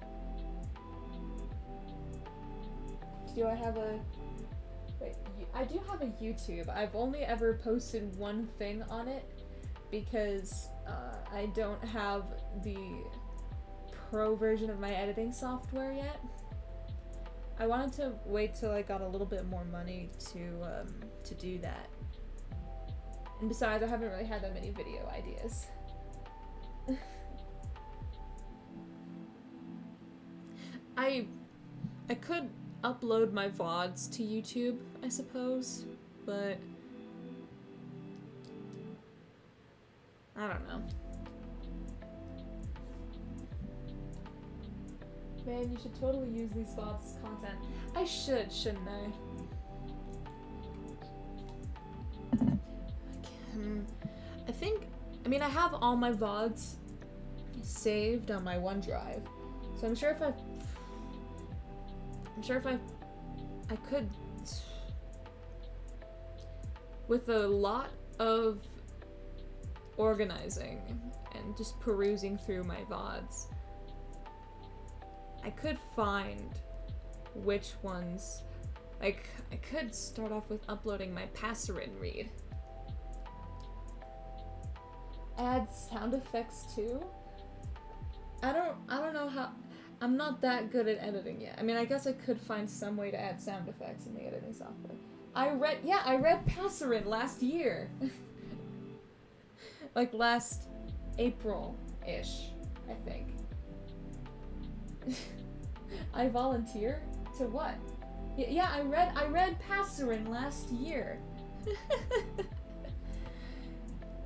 Do I have a... Wait, I do have a YouTube. I've only ever posted one thing on it because I don't have the pro version of my editing software yet. I wanted to wait till I got a little bit more money to do that. And besides, I haven't really had that many video ideas. I could upload my VODs to YouTube, I suppose, but I don't know. Man, you should totally use these VODs as content. I should, shouldn't I? I have all my VODs saved on my OneDrive, so I'm sure if I could, with a lot of organizing and just perusing through my VODs, I could find which ones, like, I could start off with uploading my Passerin read. Add sound effects too? I don't know how, I'm not that good at editing yet. I mean, I guess I could find some way to add sound effects in the editing software. I read Passerin last year. Like last April-ish, I think. I volunteer? To what? Yeah, I read Passerin last year.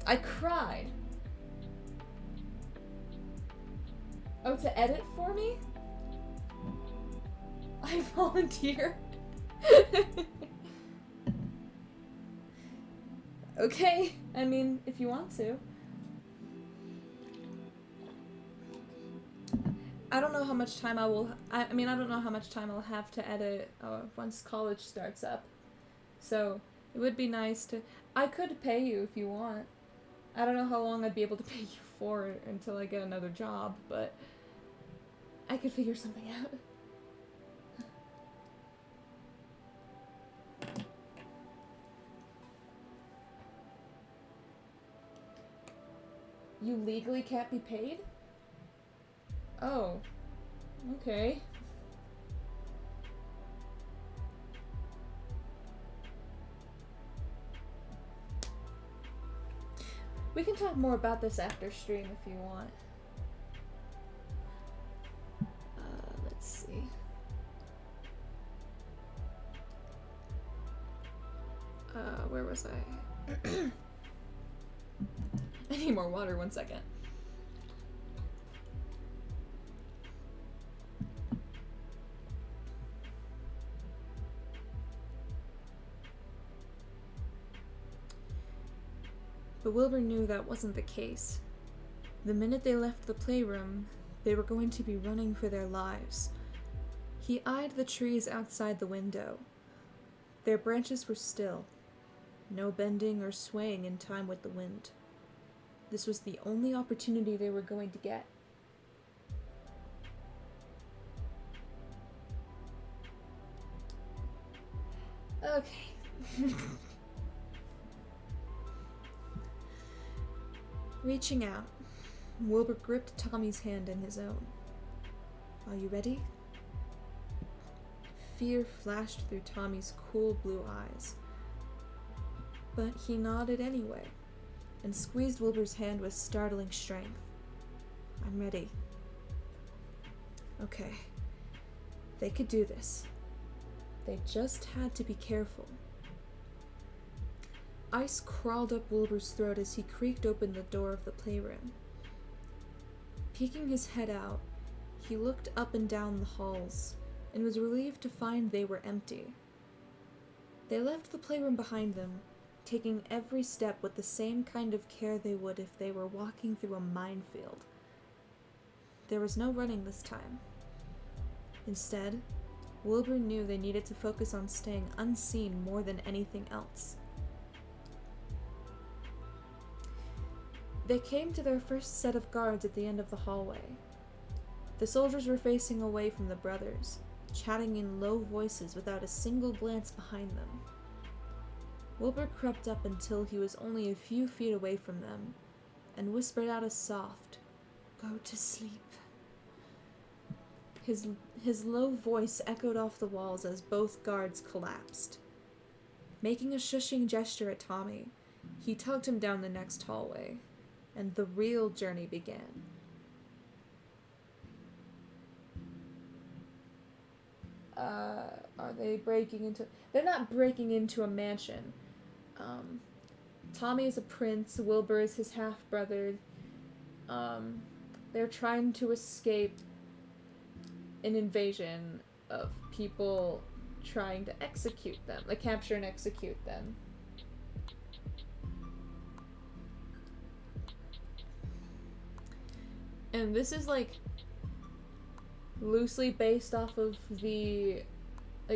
I cried. Oh, to edit for me? I volunteer. Okay, I mean, if you want to. I don't know how much time I don't know how much time I'll have to edit once college starts up. So, it would be nice to... I could pay you if you want. I don't know how long I'd be able to pay you for until I get another job, but I could figure something out. You legally can't be paid? Oh. Okay. We can talk more about this after stream if you want. Let's see. Where was I? I need more water, 1 second. But Wilbur knew that wasn't the case. The minute they left the playroom, they were going to be running for their lives. He eyed the trees outside the window. Their branches were still, no bending or swaying in time with the wind. This was the only opportunity they were going to get. Okay. Reaching out, Wilbur gripped Tommy's hand in his own. Are you ready? Fear flashed through Tommy's cool blue eyes. But he nodded anyway, and squeezed Wilbur's hand with startling strength. I'm ready. Okay. They could do this. They just had to be careful. Ice crawled up Wilbur's throat as he creaked open the door of the playroom. Peeking his head out, he looked up and down the halls, and was relieved to find they were empty. They left the playroom behind them, taking every step with the same kind of care they would if they were walking through a minefield. There was no running this time. Instead, Wilbur knew they needed to focus on staying unseen more than anything else. They came to their first set of guards at the end of the hallway. The soldiers were facing away from the brothers, chatting in low voices without a single glance behind them. Wilbur crept up until he was only a few feet away from them, and whispered out a soft, "Go to sleep." His low voice echoed off the walls as both guards collapsed. Making a shushing gesture at Tommy, he tugged him down the next hallway, and the real journey began. Are they breaking into... They're not breaking into a mansion. Tommy is a prince, Wilbur is his half-brother. They're trying to escape an invasion of people trying to execute them, like capture and execute them. And this is like loosely based off of Dune, I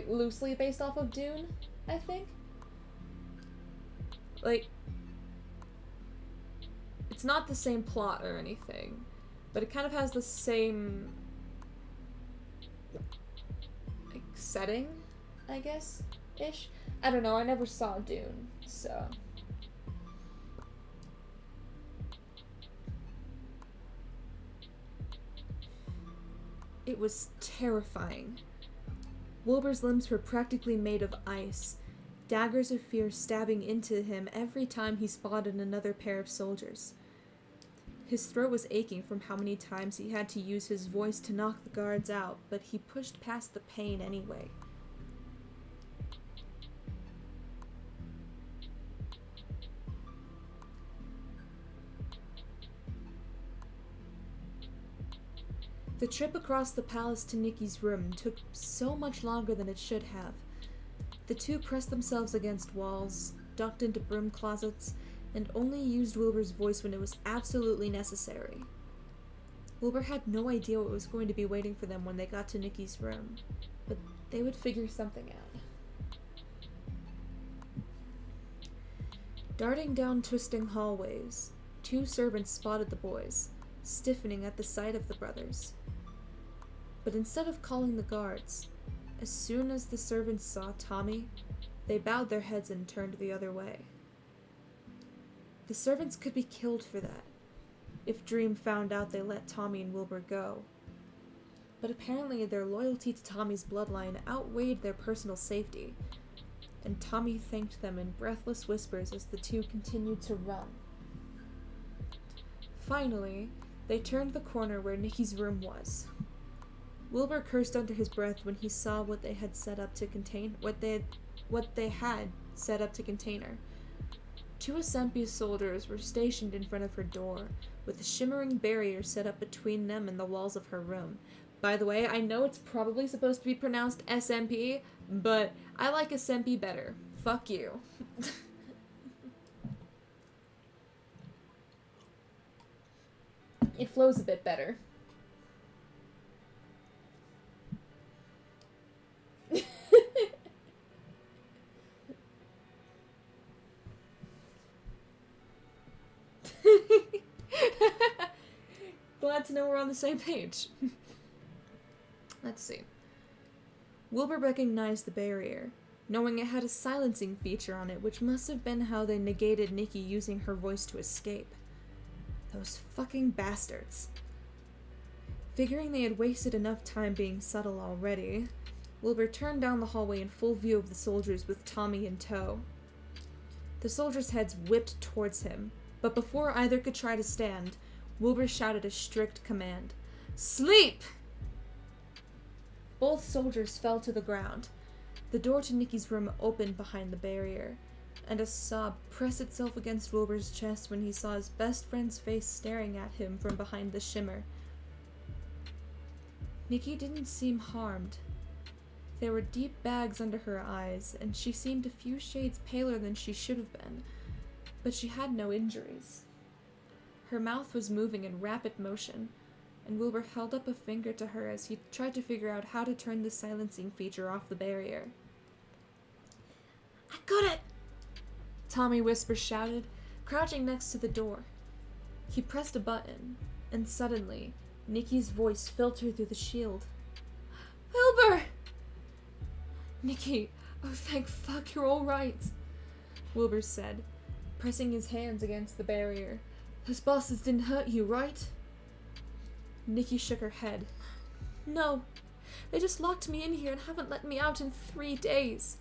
think. Like, it's not the same plot or anything, but it kind of has the same like setting, I guess, ish. I don't know, I never saw Dune, so. It was terrifying. Wilbur's limbs were practically made of ice, daggers of fear stabbing into him every time he spotted another pair of soldiers. His throat was aching from how many times he had to use his voice to knock the guards out, but he pushed past the pain anyway. The trip across the palace to Nikki's room took so much longer than it should have. The two pressed themselves against walls, ducked into broom closets, and only used Wilbur's voice when it was absolutely necessary. Wilbur had no idea what was going to be waiting for them when they got to Nikki's room, but they would figure something out. Darting down twisting hallways, two servants spotted the boys, stiffening at the sight of the brothers. But instead of calling the guards, as soon as the servants saw Tommy, they bowed their heads and turned the other way. The servants could be killed for that, if Dream found out they let Tommy and Wilbur go. But apparently their loyalty to Tommy's bloodline outweighed their personal safety, and Tommy thanked them in breathless whispers as the two continued to run. Finally, they turned the corner where Nikki's room was. Wilbur cursed under his breath when he saw what they had set up to contain her. Two Assempi soldiers were stationed in front of her door, with a shimmering barrier set up between them and the walls of her room. By the way, I know it's probably supposed to be pronounced SMP, but I like Assempi better. Fuck you. It flows a bit better. Glad to know we're on the same page. Let's see. Wilbur recognized the barrier, knowing it had a silencing feature on it, which must have been how they negated Nikki using her voice to escape. Those fucking bastards. Figuring they had wasted enough time being subtle already, Wilbur turned down the hallway in full view of the soldiers with Tommy in tow. The soldiers' heads whipped towards him, but before either could try to stand, Wilbur shouted a strict command. Sleep! Both soldiers fell to the ground. The door to Nikki's room opened behind the barrier, and a sob pressed itself against Wilbur's chest when he saw his best friend's face staring at him from behind the shimmer. Nikki didn't seem harmed. There were deep bags under her eyes, and she seemed a few shades paler than she should have been, but she had no injuries. Her mouth was moving in rapid motion, and Wilbur held up a finger to her as he tried to figure out how to turn the silencing feature off the barrier. I got it! Tommy Whisper shouted, crouching next to the door. He pressed a button, and suddenly, Nikki's voice filtered through the shield. Wilbur! Nikki, oh thank fuck you're alright, Wilbur said, pressing his hands against the barrier. Those bosses didn't hurt you, right? Nikki shook her head. No, they just locked me in here and haven't let me out in 3 days.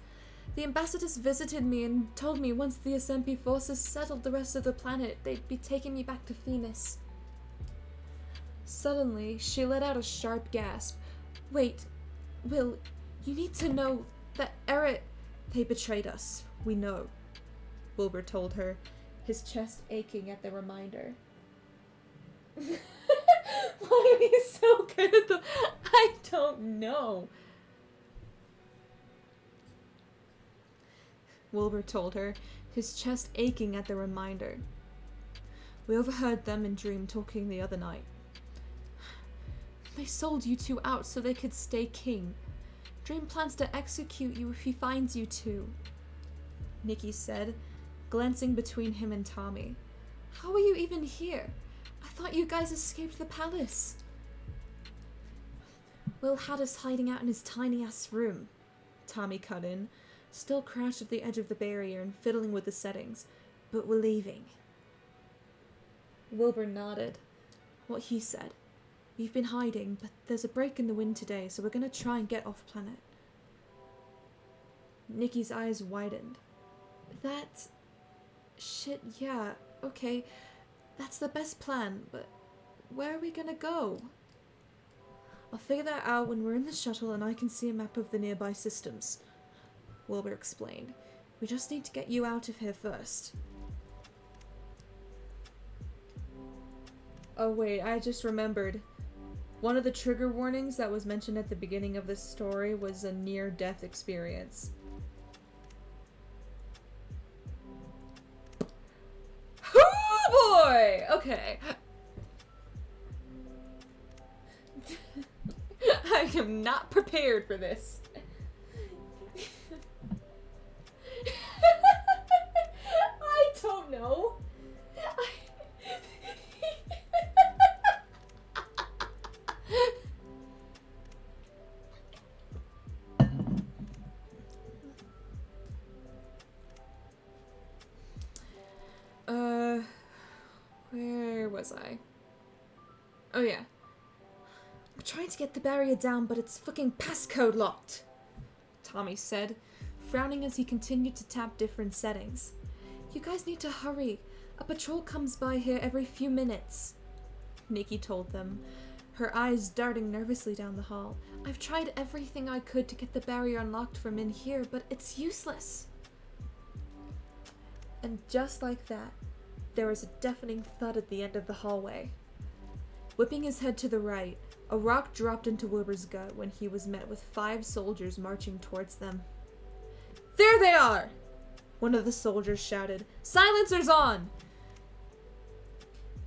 The ambassadors visited me and told me once the SMP forces settled the rest of the planet, they'd be taking me back to Venus. Suddenly, she let out a sharp gasp. Wait, Will, you need to know that they betrayed us, we know, Wilbur told her, his chest aching at the reminder. Why are you so good at the... I don't know. Wilbur told her, his chest aching at the reminder. We overheard them and Dream talking the other night. They sold you two out so they could stay king. Dream plans to execute you if he finds you two, Nikki said, glancing between him and Tommy. How are you even here? I thought you guys escaped the palace. Will had us hiding out in his tiny-ass room, Tommy cut in, still crouched at the edge of the barrier and fiddling with the settings. But we're leaving. Wilbur nodded. What he said. We've been hiding, but there's a break in the wind today, so we're gonna try and get off-planet. Nikki's eyes widened. That... shit, yeah, okay. That's the best plan, but where are we gonna go? I'll figure that out when we're in the shuttle and I can see a map of the nearby systems, Wilbur explained. We just need to get you out of here first. Oh wait, I just remembered. One of the trigger warnings that was mentioned at the beginning of this story was a near-death experience. Oh boy! Okay. I am not prepared for this. I don't know. Where was I? Oh yeah. I'm trying to get the barrier down, but it's fucking passcode locked, Tommy said, frowning as he continued to tap different settings. You guys need to hurry. A patrol comes by here every few minutes, Nikki told them, her eyes darting nervously down the hall. I've tried everything I could to get the barrier unlocked from in here, but it's useless. And just like that, there was a deafening thud at the end of the hallway. Whipping his head to the right, a rock dropped into Wilbur's gut when he was met with 5 soldiers marching towards them. There they are! One of the soldiers shouted. Silencers on!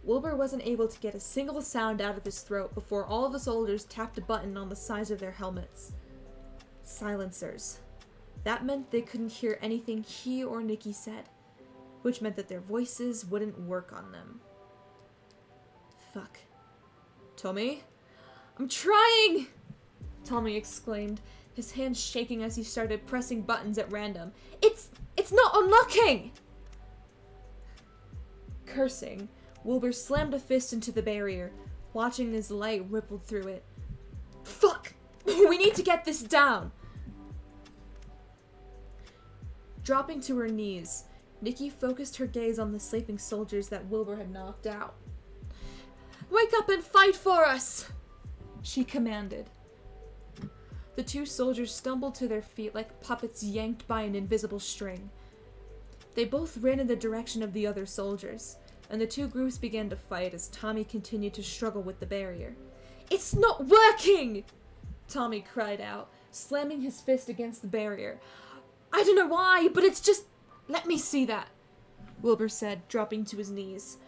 Wilbur wasn't able to get a single sound out of his throat before all the soldiers tapped a button on the sides of their helmets. Silencers. That meant they couldn't hear anything he or Nikki said, which meant that their voices wouldn't work on them. Fuck. Tommy? I'm trying! Tommy exclaimed, his hands shaking as he started pressing buttons at random. It's not unlocking! Cursing, Wilbur slammed a fist into the barrier, watching as light rippled through it. Fuck! We need to get this down! Dropping to her knees, Nikki focused her gaze on the sleeping soldiers that Wilbur had knocked out. Wake up and fight for us! She commanded. The two soldiers stumbled to their feet like puppets yanked by an invisible string. They both ran in the direction of the other soldiers, and the two groups began to fight as Tommy continued to struggle with the barrier. It's not working! Tommy cried out, slamming his fist against the barrier. I don't know why, but it's just... Let me see that, Wilbur said, dropping to his knees.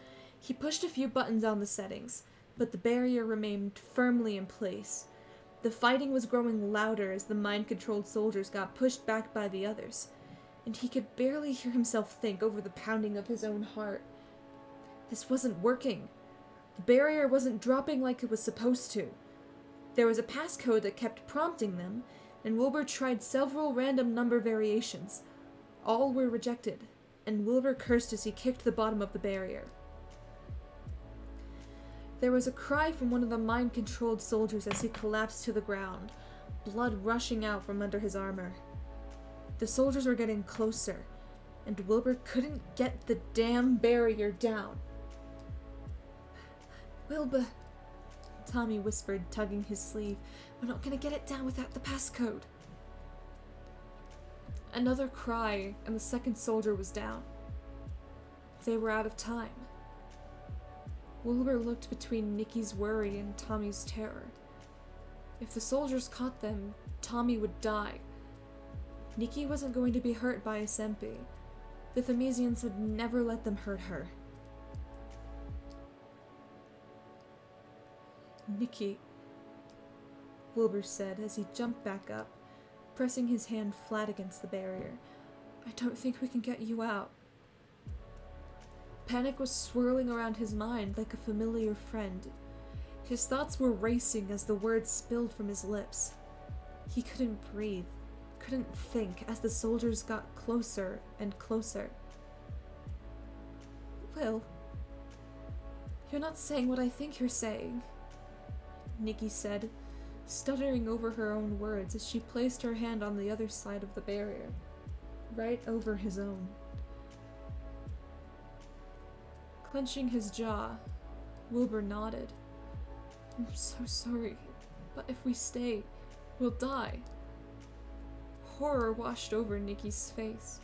He pushed a few buttons on the settings, but the barrier remained firmly in place. The fighting was growing louder as the mind-controlled soldiers got pushed back by the others, and he could barely hear himself think over the pounding of his own heart. This wasn't working. The barrier wasn't dropping like it was supposed to. There was a passcode that kept prompting them, and Wilbur tried several random number variations. All were rejected, and Wilbur cursed as he kicked the bottom of the barrier. There was a cry from one of the mind-controlled soldiers as he collapsed to the ground, blood rushing out from under his armor. The soldiers were getting closer, and Wilbur couldn't get the damn barrier down. Wilbur, Tommy whispered, tugging his sleeve. We're not gonna get it down without the passcode. Another cry, and the second soldier was down. They were out of time. Wilbur looked between Nikki's worry and Tommy's terror. If the soldiers caught them, Tommy would die. Nikki wasn't going to be hurt by a Sempi. The Themesians would never let them hurt her. Nikki, Wilbur said as he jumped back up, pressing his hand flat against the barrier. I don't think we can get you out. Panic was swirling around his mind like a familiar friend. His thoughts were racing as the words spilled from his lips. He couldn't breathe, couldn't think as the soldiers got closer and closer. Will, you're not saying what I think you're saying, Nikki said, stuttering over her own words as she placed her hand on the other side of the barrier, right over his own. Clenching his jaw, Wilbur nodded. I'm so sorry, but if we stay, we'll die. Horror washed over Nikki's face.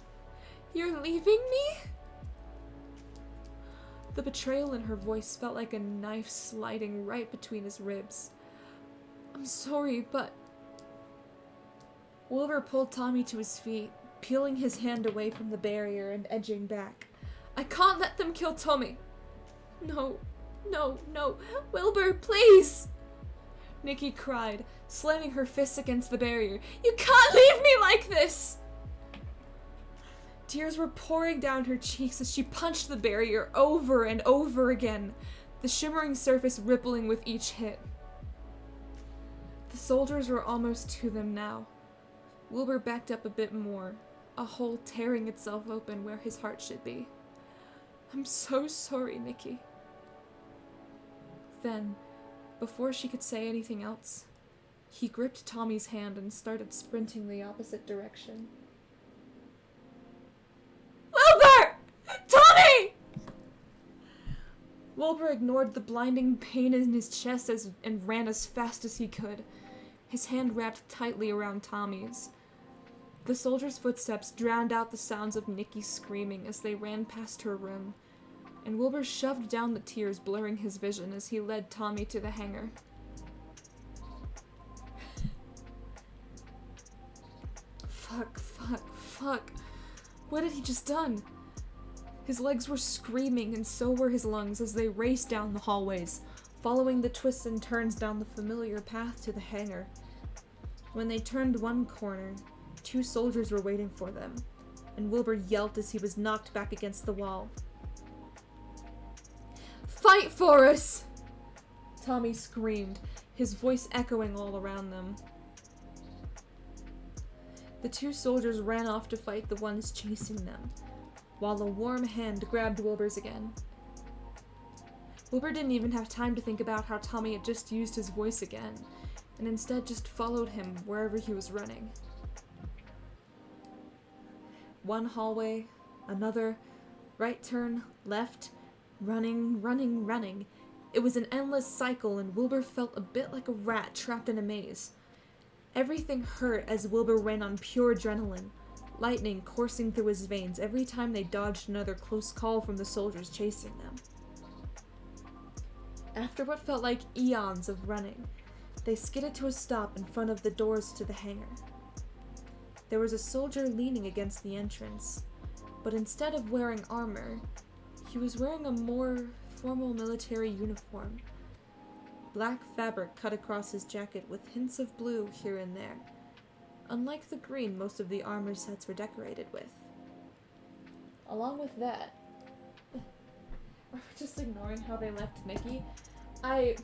You're leaving me? The betrayal in her voice felt like a knife sliding right between his ribs. I'm sorry, but... Wilbur pulled Tommy to his feet, peeling his hand away from the barrier and edging back. I can't let them kill Tommy. No, Wilbur, please! Nikki cried, slamming her fists against the barrier. You can't leave me like this! Tears were pouring down her cheeks as she punched the barrier over and over again, the shimmering surface rippling with each hit. The soldiers were almost to them now. Wilbur backed up a bit more, a hole tearing itself open where his heart should be. I'm so sorry, Nikki. Then, before she could say anything else, he gripped Tommy's hand and started sprinting the opposite direction. Wilbur! Tommy! Wilbur ignored the blinding pain in his chest and ran as fast as he could, his hand wrapped tightly around Tommy's. The soldiers' footsteps drowned out the sounds of Nikki screaming as they ran past her room, and Wilbur shoved down the tears, blurring his vision as he led Tommy to the hangar. Fuck. What had he just done? His legs were screaming, and so were his lungs as they raced down the hallways, following the twists and turns down the familiar path to the hangar. When they turned one corner, 2 soldiers were waiting for them, and Wilbur yelped as he was knocked back against the wall. "Fight for us!" Tommy screamed, his voice echoing all around them. The 2 soldiers ran off to fight the ones chasing them, while a warm hand grabbed Wilbur's again. Wilbur didn't even have time to think about how Tommy had just used his voice again, and instead just followed him wherever he was running. One hallway, another, right turn, left, running, running, running. It was an endless cycle, and Wilbur felt a bit like a rat trapped in a maze. Everything hurt as Wilbur ran on pure adrenaline, lightning coursing through his veins every time they dodged another close call from the soldiers chasing them. After what felt like eons of running, they skidded to a stop in front of the doors to the hangar. There was a soldier leaning against the entrance, but instead of wearing armor, he was wearing a more formal military uniform. Black fabric cut across his jacket with hints of blue here and there, unlike the green most of the armor sets were decorated with. Along with that, just ignoring how they left Nikki, I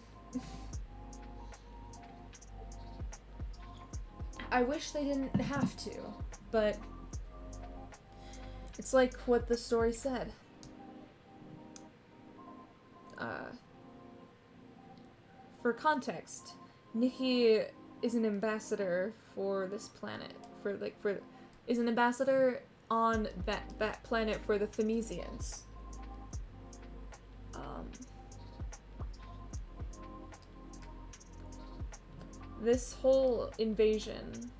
wish they didn't have to, but it's like what the story said. For context, Nikki is an ambassador for this planet, is an ambassador on that planet for the Themesians. This whole invasion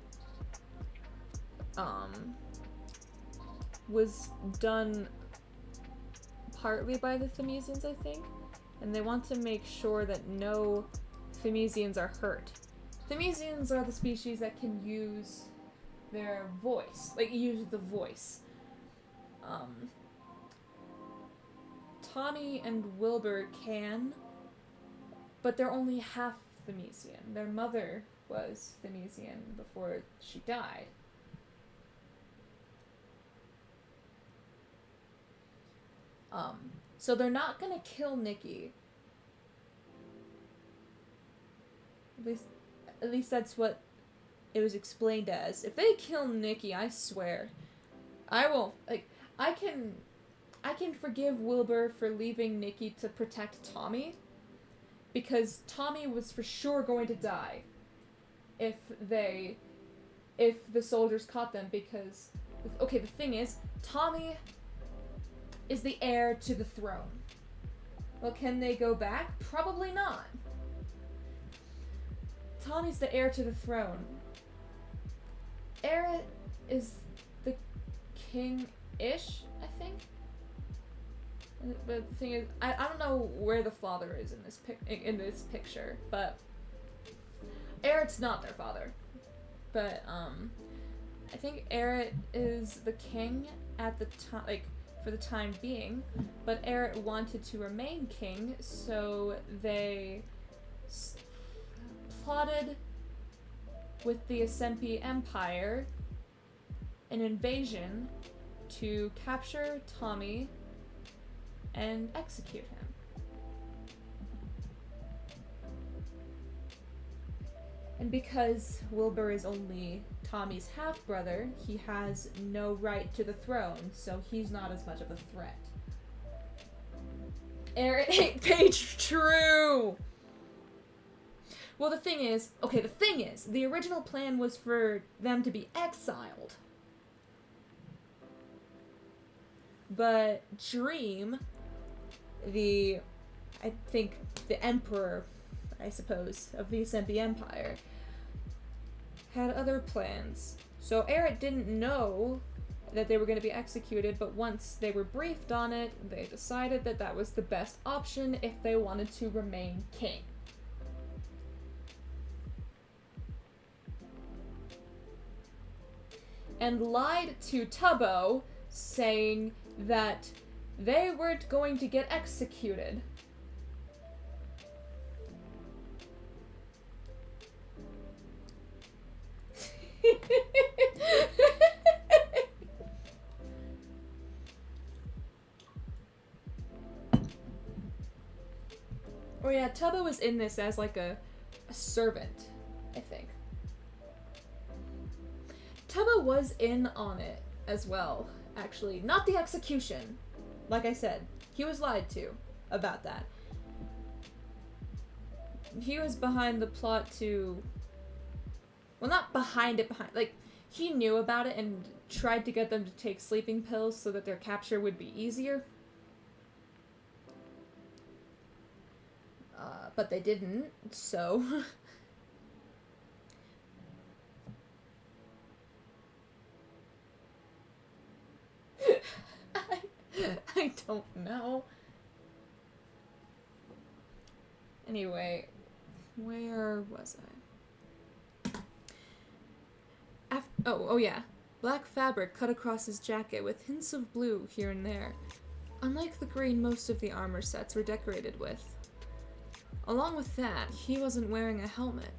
was done partly by the Themesians, I think, and they want to make sure that no Themesians are hurt. Themesians are the species that can use their voice, use the voice. Tommy and Wilbur can, but they're only half Themesian. Their mother was Themesian before she died. So they're not gonna kill Nikki. At least that's what it was explained as. If they kill Nikki, I swear, I will, I can forgive Wilbur for leaving Nikki to protect Tommy, because Tommy was for sure going to die if the soldiers caught them, because, okay, the thing is, Tommy is the heir to the throne. Well, can they go back? Probably not. Tommy's the heir to the throne. Eret is the king-ish, I think. But the thing is, I don't know where the father is in this picture, but Eret's not their father. But I think Eret is the king at the time, for the time being. But Eret wanted to remain king, so they plotted with the Asempi Empire an invasion to capture Tommy and execute him. And because Wilbur is only Tommy's half-brother, he has no right to the throne, so he's not as much of a threat. Eret 8-page true! Well, the thing is, the original plan was for them to be exiled. But Dream, I think the emperor, I suppose, of the Asempi Empire, had other plans. So Eret didn't know that they were going to be executed, but once they were briefed on it, they decided that that was the best option if they wanted to remain king. And lied to Tubbo, saying that They weren't going to get executed. Oh yeah, Tubbo was in this as like a servant, I think. Tubbo was in on it as well, actually. Not the execution. Like I said, he was lied to about that. He was behind the plot to... Well, not behind it, like, he knew about it and tried to get them to take sleeping pills so that their capture would be easier. But they didn't, so... I don't know. Anyway, where was I? Oh yeah. Black fabric cut across his jacket with hints of blue here and there, unlike the green most of the armor sets were decorated with. Along with that, he wasn't wearing a helmet.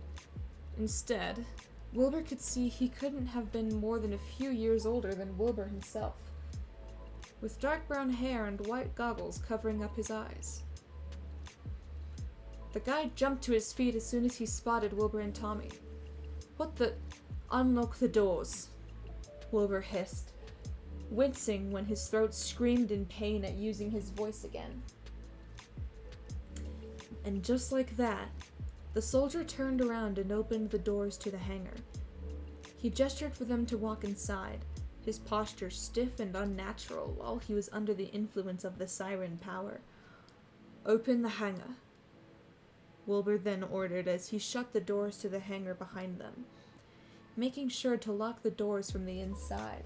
Instead, Wilbur could see he couldn't have been more than a few years older than Wilbur himself, with dark brown hair and white goggles covering up his eyes. The guy jumped to his feet as soon as he spotted Wilbur and Tommy. "What the... Unlock the doors," Wilbur hissed, wincing when his throat screamed in pain at using his voice again. And just like that, the soldier turned around and opened the doors to the hangar. He gestured for them to walk inside, his posture stiff and unnatural while he was under the influence of the siren power. "Open the hangar," Wilbur then ordered as he shut the doors to the hangar behind them, making sure to lock the doors from the inside.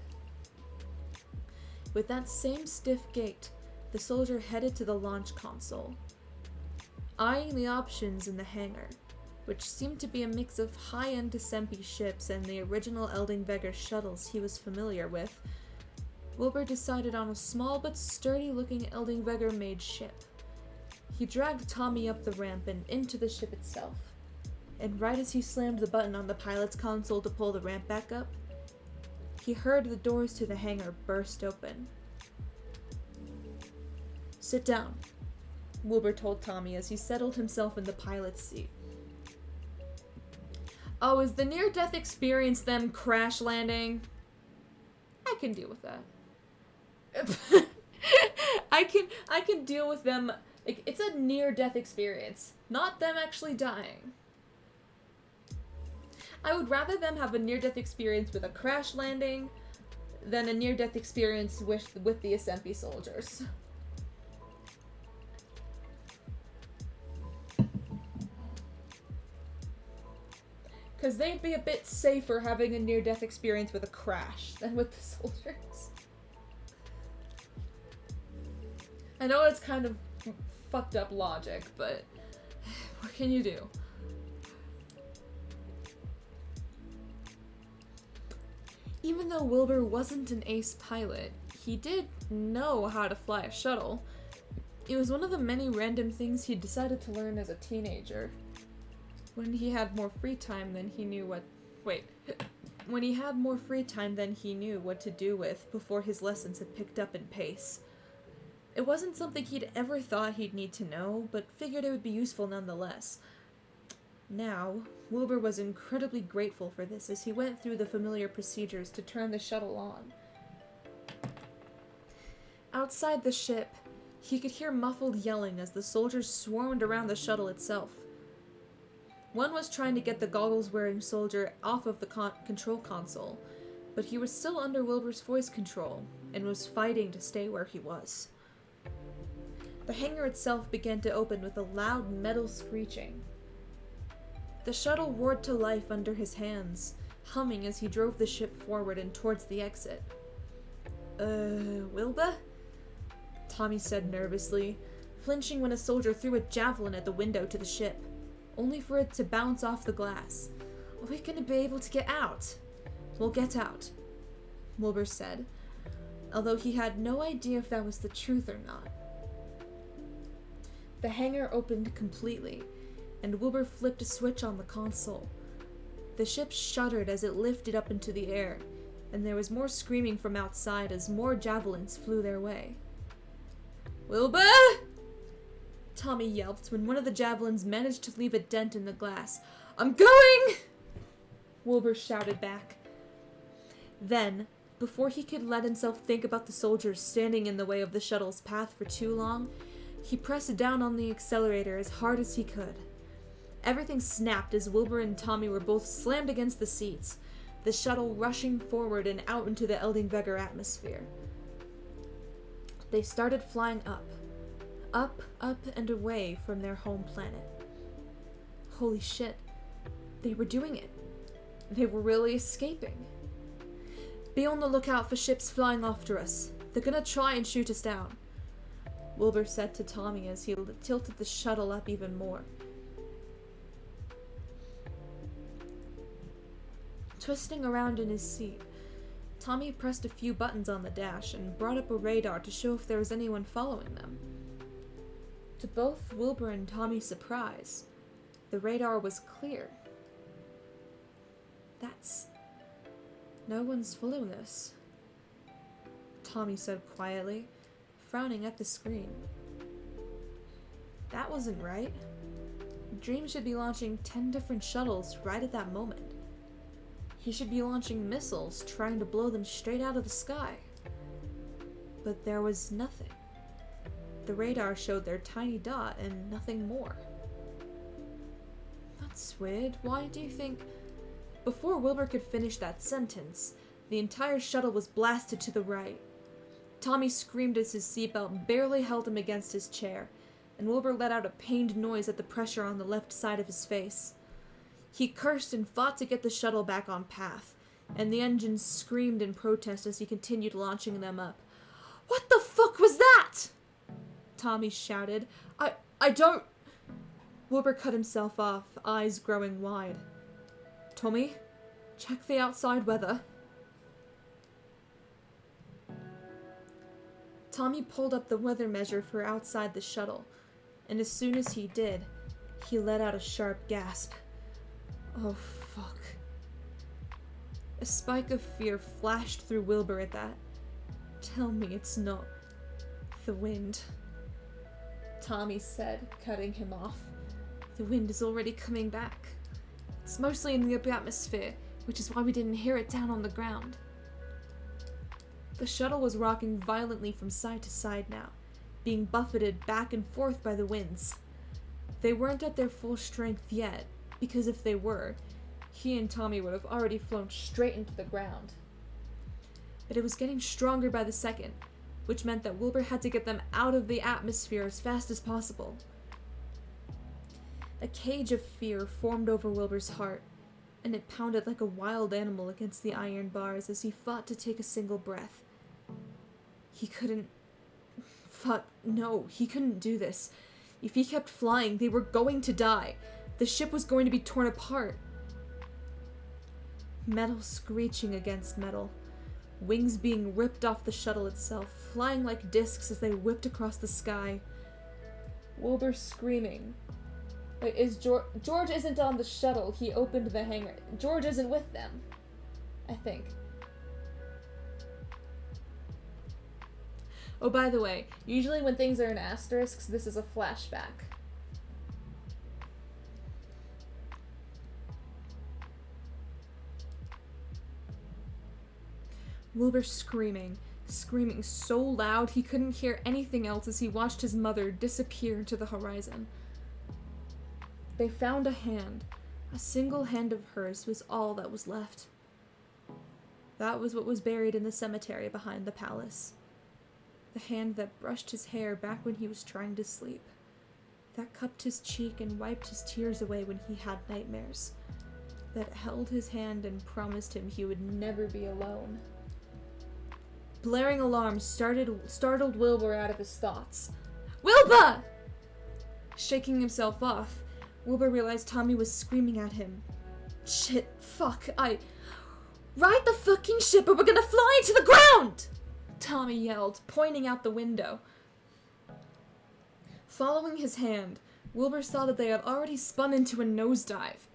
With that same stiff gait, the soldier headed to the launch console, eyeing the options in the hangar, which seemed to be a mix of high-end Tempe ships and the original Eldingveger shuttles he was familiar with. Wilbur decided on a small but sturdy-looking Eldingveger-made ship. He dragged Tommy up the ramp and into the ship itself, and right as he slammed the button on the pilot's console to pull the ramp back up, he heard the doors to the hangar burst open. "Sit down," Wilbur told Tommy as he settled himself in the pilot's seat. Oh, is the near-death experience them crash landing? I can deal with that. I can deal with them. Like, it's a near-death experience, not them actually dying. I would rather them have a near-death experience with a crash landing than a near-death experience with the Tempe soldiers. Because they'd be a bit safer having a near-death experience with a crash than with the soldiers. I know it's kind of fucked up logic, but what can you do? Even though Wilbur wasn't an ace pilot, he did know how to fly a shuttle. It was one of the many random things he decided to learn as a teenager. When he had more free time than he knew what... When he had more free time than he knew what to do with before his lessons had picked up in pace. It wasn't something he'd ever thought he'd need to know, but figured it would be useful nonetheless. Now, Wilbur was incredibly grateful for this as he went through the familiar procedures to turn the shuttle on. Outside the ship, he could hear muffled yelling as the soldiers swarmed around the shuttle itself. One was trying to get the goggles-wearing soldier off of the control console, but he was still under Wilbur's voice control, and was fighting to stay where he was. The hangar itself began to open with a loud metal screeching. The shuttle roared to life under his hands, humming as he drove the ship forward and towards the exit. Wilbur?" Tommy said nervously, flinching when a soldier threw a javelin at the window to the ship, only for it to bounce off the glass. "Are we gonna be able to get out?" "We'll get out," Wilbur said. although he had no idea if that was the truth or not. The hangar opened completely, and Wilbur flipped a switch on the console. The ship shuddered as it lifted up into the air, and there was more screaming from outside as more javelins flew their way. "Wilbur!" Tommy yelped when one of the javelins managed to leave a dent in the glass. "I'm going!" Wilbur shouted back. Then, before he could let himself think about the soldiers standing in the way of the shuttle's path for too long, he pressed down on the accelerator as hard as he could. Everything snapped as Wilbur and Tommy were both slammed against the seats, the shuttle rushing forward and out into the Eldingveger atmosphere. They started flying up, and away from their home planet. Holy shit, they were doing it. They were really escaping. "Be on the lookout for ships flying after us. They're gonna try and shoot us down," Wilbur said to Tommy as he tilted the shuttle up even more. Twisting around in his seat, Tommy pressed a few buttons on the dash and brought up a radar to show if there was anyone following them. To both Wilbur and Tommy's surprise, the radar was clear. No one's following us," Tommy said quietly, frowning at the screen. That wasn't right. Dream should be launching 10 different shuttles right at that moment. He should be launching missiles, trying to blow them straight out of the sky. But there was nothing. The radar showed their tiny dot and nothing more. "That's weird. Why do you think—" Before Wilbur could finish that sentence, the entire shuttle was blasted to the right. Tommy screamed as his seatbelt barely held him against his chair, and Wilbur let out a pained noise at the pressure on the left side of his face. He cursed and fought to get the shuttle back on path, and the engines screamed in protest as he continued launching them up. "What the fuck was that?" Tommy shouted. I don't... Wilbur cut himself off, eyes growing wide. "Tommy, check the outside weather." Tommy pulled up the weather measure for outside the shuttle, and as soon as he did, he let out a sharp gasp. Oh, fuck. A spike of fear flashed through Wilbur at that. "Tell me it's not the wind," Tommy said, cutting him off. "The wind is already coming back. It's mostly in the upper atmosphere, which is why we didn't hear it down on the ground." The shuttle was rocking violently from side to side now, being buffeted back and forth by the winds. They weren't at their full strength yet, because if they were, he and Tommy would have already flown straight into the ground. But it was getting stronger by the second, which meant that Wilbur had to get them out of the atmosphere as fast as possible. A cage of fear formed over Wilbur's heart, and it pounded like a wild animal against the iron bars as he fought to take a single breath. He couldn't... No, he couldn't do this. If he kept flying, they were going to die. The ship was going to be torn apart. Metal screeching against metal. Wings being ripped off the shuttle itself, flying like discs as they whipped across the sky. Wilbur screaming. Wait, is George isn't on the shuttle. He opened the hangar. George isn't with them, I think. Oh, by the way, usually when things are in asterisks, this is a flashback. Wilbur screaming so loud he couldn't hear anything else as he watched his mother disappear into the horizon. They found a hand. A single hand of hers was all that was left. That was what was buried in the cemetery behind the palace. The hand that brushed his hair back when he was trying to sleep. That cupped his cheek and wiped his tears away when he had nightmares. That held his hand and promised him he would never be alone. Blaring alarms startled Wilbur out of his thoughts. "Wilbur!" Shaking himself off, Wilbur realized Tommy was screaming at him. "Shit, fuck, Ride the fucking ship or we're gonna fly into the ground!" Tommy yelled, pointing out the window. Following his hand, Wilbur saw that they had already spun into a nosedive.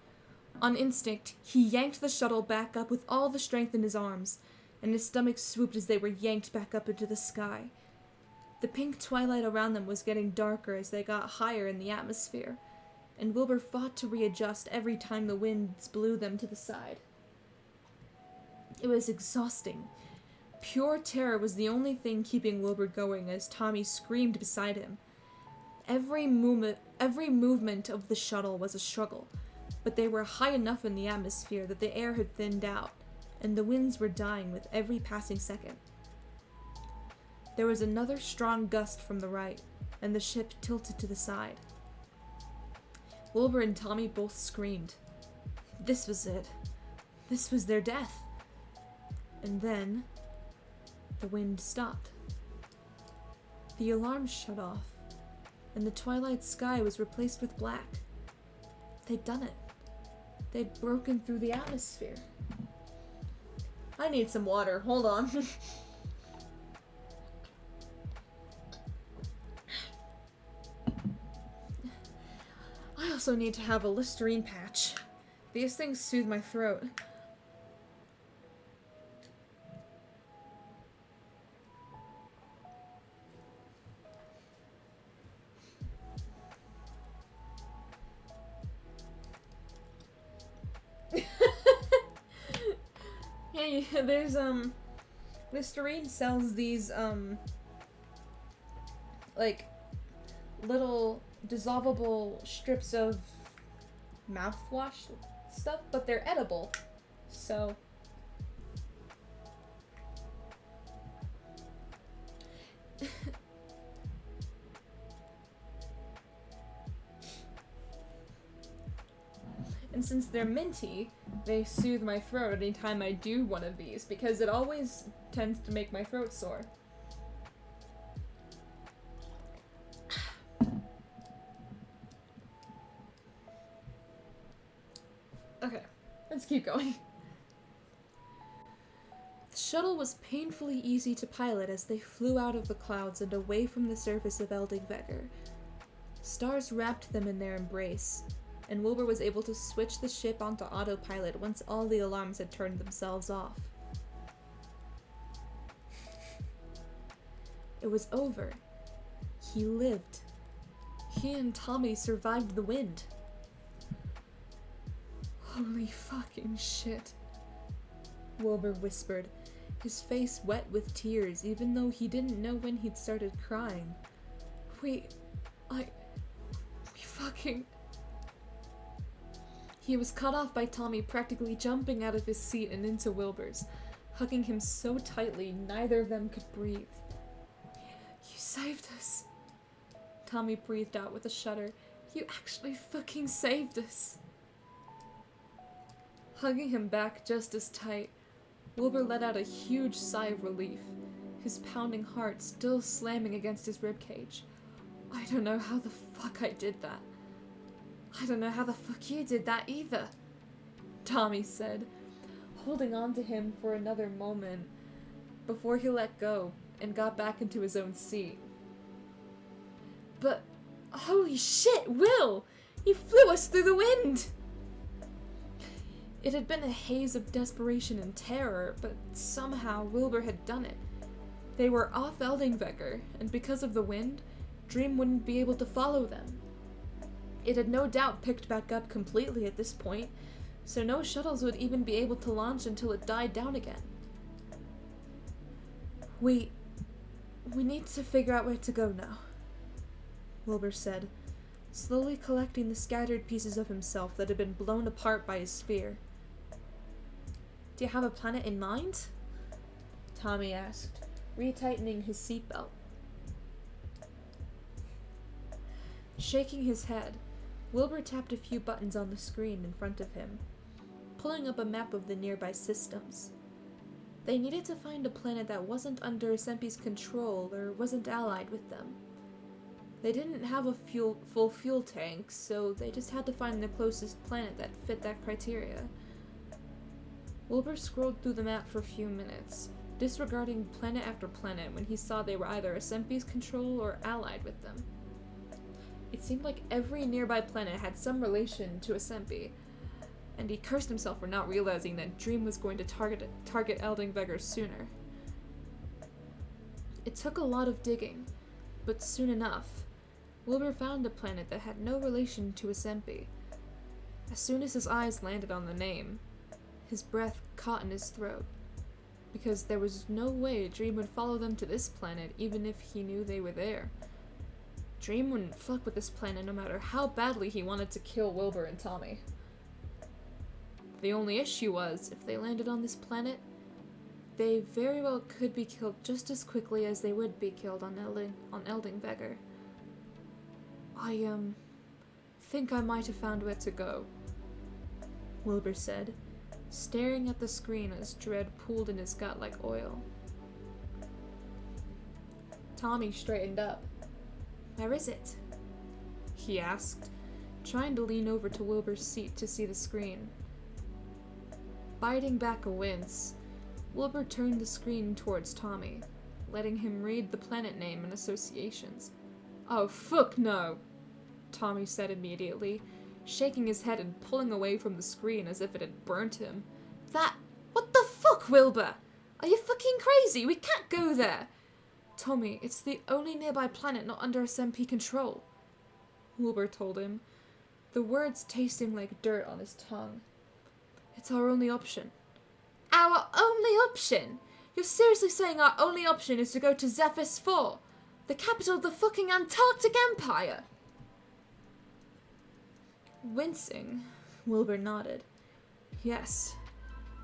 On instinct, he yanked the shuttle back up with all the strength in his arms, and his stomach swooped as they were yanked back up into the sky. The pink twilight around them was getting darker as they got higher in the atmosphere, and Wilbur fought to readjust every time the winds blew them to the side. It was exhausting. Pure terror was the only thing keeping Wilbur going as Tommy screamed beside him. Every movement of the shuttle was a struggle, but they were high enough in the atmosphere that the air had thinned out, and the winds were dying with every passing second. There was another strong gust from the right, and the ship tilted to the side. Wilbur and Tommy both screamed. This was it. This was their death. And then, the wind stopped. The alarm shut off, and the twilight sky was replaced with black. They'd done it. They'd broken through the atmosphere. I need some water. Hold on. I also need to have a Listerine patch. These things soothe my throat. Hey, there's, Listerine sells these, like, little dissolvable strips of mouthwash stuff, but they're edible, so... And since they're minty, they soothe my throat anytime I do one of these, because it always tends to make my throat sore. Okay, let's keep going. The shuttle was painfully easy to pilot as they flew out of the clouds and away from the surface of Eldingveger. Stars wrapped them in their embrace, and Wilbur was able to switch the ship onto autopilot once all the alarms had turned themselves off. It was over. He lived. He and Tommy survived the wind. Holy fucking shit, Wilbur whispered, his face wet with tears even though he didn't know when he'd started crying. We fucking... He was cut off by Tommy practically jumping out of his seat and into Wilbur's, hugging him so tightly neither of them could breathe. You saved us, Tommy breathed out with a shudder. You actually fucking saved us. Hugging him back just as tight, Wilbur let out a huge sigh of relief, his pounding heart still slamming against his ribcage. I don't know how the fuck I did that. I don't know how the fuck you did that either, Tommy said, holding on to him for another moment before he let go and got back into his own seat. But, holy shit, Will! You flew us through the wind! It had been a haze of desperation and terror, but somehow Wilbur had done it. They were off Eldingveger, and because of the wind, Dream wouldn't be able to follow them. It had no doubt picked back up completely at this point, so no shuttles would even be able to launch until it died down again. We need to figure out where to go now, Wilbur said, slowly collecting the scattered pieces of himself that had been blown apart by his sphere. Do you have a planet in mind? Tommy asked, retightening his seatbelt. Shaking his head, Wilbur tapped a few buttons on the screen in front of him, pulling up a map of the nearby systems. They needed to find a planet that wasn't under Sempi's control or wasn't allied with them. They didn't have a full fuel tank, so they just had to find the closest planet that fit that criteria. Wilbur scrolled through the map for a few minutes, disregarding planet after planet when he saw they were either SMP's control or allied with them. It seemed like every nearby planet had some relation to SMP, and he cursed himself for not realizing that Dream was going to target Eldingvegger sooner. It took a lot of digging, but soon enough, Wilbur found a planet that had no relation to SMP. As soon as his eyes landed on the name, his breath caught in his throat, because there was no way Dream would follow them to this planet even if he knew they were there. Dream wouldn't fuck with this planet no matter how badly he wanted to kill Wilbur and Tommy. The only issue was, if they landed on this planet, they very well could be killed just as quickly as they would be killed on Eldingvegger. I think I might have found where to go, Wilbur said, staring at the screen as dread pooled in his gut like oil. Tommy straightened up. Where is it? He asked, trying to lean over to Wilbur's seat to see the screen. Biting back a wince, Wilbur turned the screen towards Tommy, letting him read the planet name and associations. Oh, fuck no, Tommy said immediately, shaking his head and pulling away from the screen as if it had burnt him. What the fuck, Wilbur? Are you fucking crazy? We can't go there! Tommy, it's the only nearby planet not under SMP control, Wilbur told him, the words tasting like dirt on his tongue. It's our only option. Our only option? You're seriously saying our only option is to go to Zephyr's 4, the capital of the fucking Antarctic Empire? Wincing, Wilbur nodded. Yes.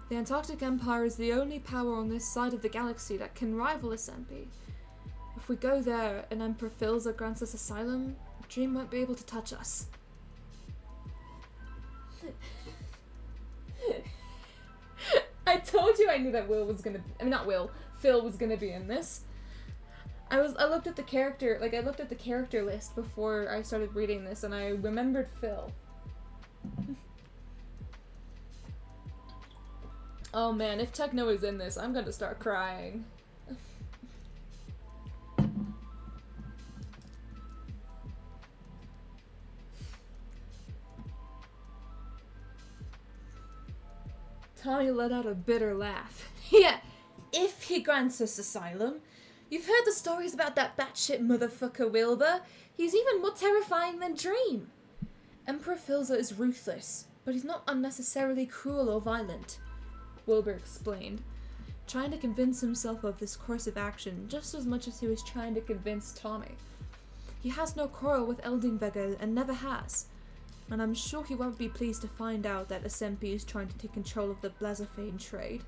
The Antarctic Empire is the only power on this side of the galaxy that can rival SMP. If we go there and Emperor Philza grants us asylum, Dream won't be able to touch us. I told you I knew that Phil was gonna be in this. I looked at the character list before I started reading this and I remembered Phil. Oh man, if Techno is in this, I'm gonna start crying. Tommy let out a bitter laugh. Yeah, if he grants us asylum. You've heard the stories about that batshit motherfucker Wilbur. He's even more terrifying than Dream. Emperor Philza is ruthless, but he's not unnecessarily cruel or violent, Wilbur explained, trying to convince himself of this course of action just as much as he was trying to convince Tommy. He has no quarrel with Eldingvegger and never has, and I'm sure he won't be pleased to find out that SMP is trying to take control of the Blazophane trade.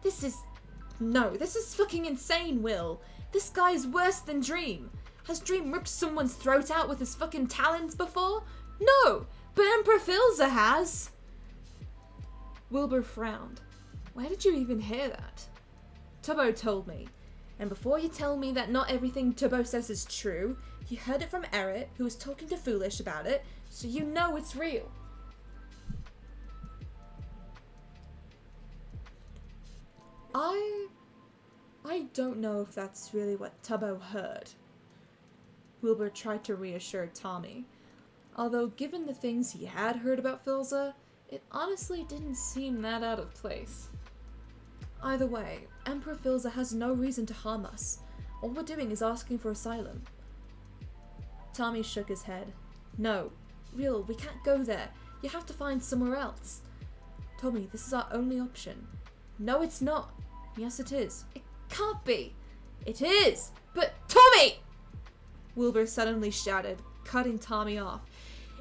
This is fucking insane, Will. This guy's worse than Dream. Has Dream ripped someone's throat out with his fucking talons before? No, but Emperor Philza has. Wilbur frowned. Where did you even hear that? Tubbo told me. And before you tell me that not everything Tubbo says is true, you heard it from Eret, who was talking to Foolish about it, so you know it's real. I don't know if that's really what Tubbo heard. Wilbur tried to reassure Tommy, although given the things he had heard about Philza, it honestly didn't seem that out of place. Either way, Emperor Philza has no reason to harm us. All we're doing is asking for asylum. Tommy shook his head. No, Will, we can't go there. You have to find somewhere else. Tommy, this is our only option. No, it's not. Yes, it is. It can't be. It is. But Tommy! Wilbur suddenly shouted, cutting Tommy off.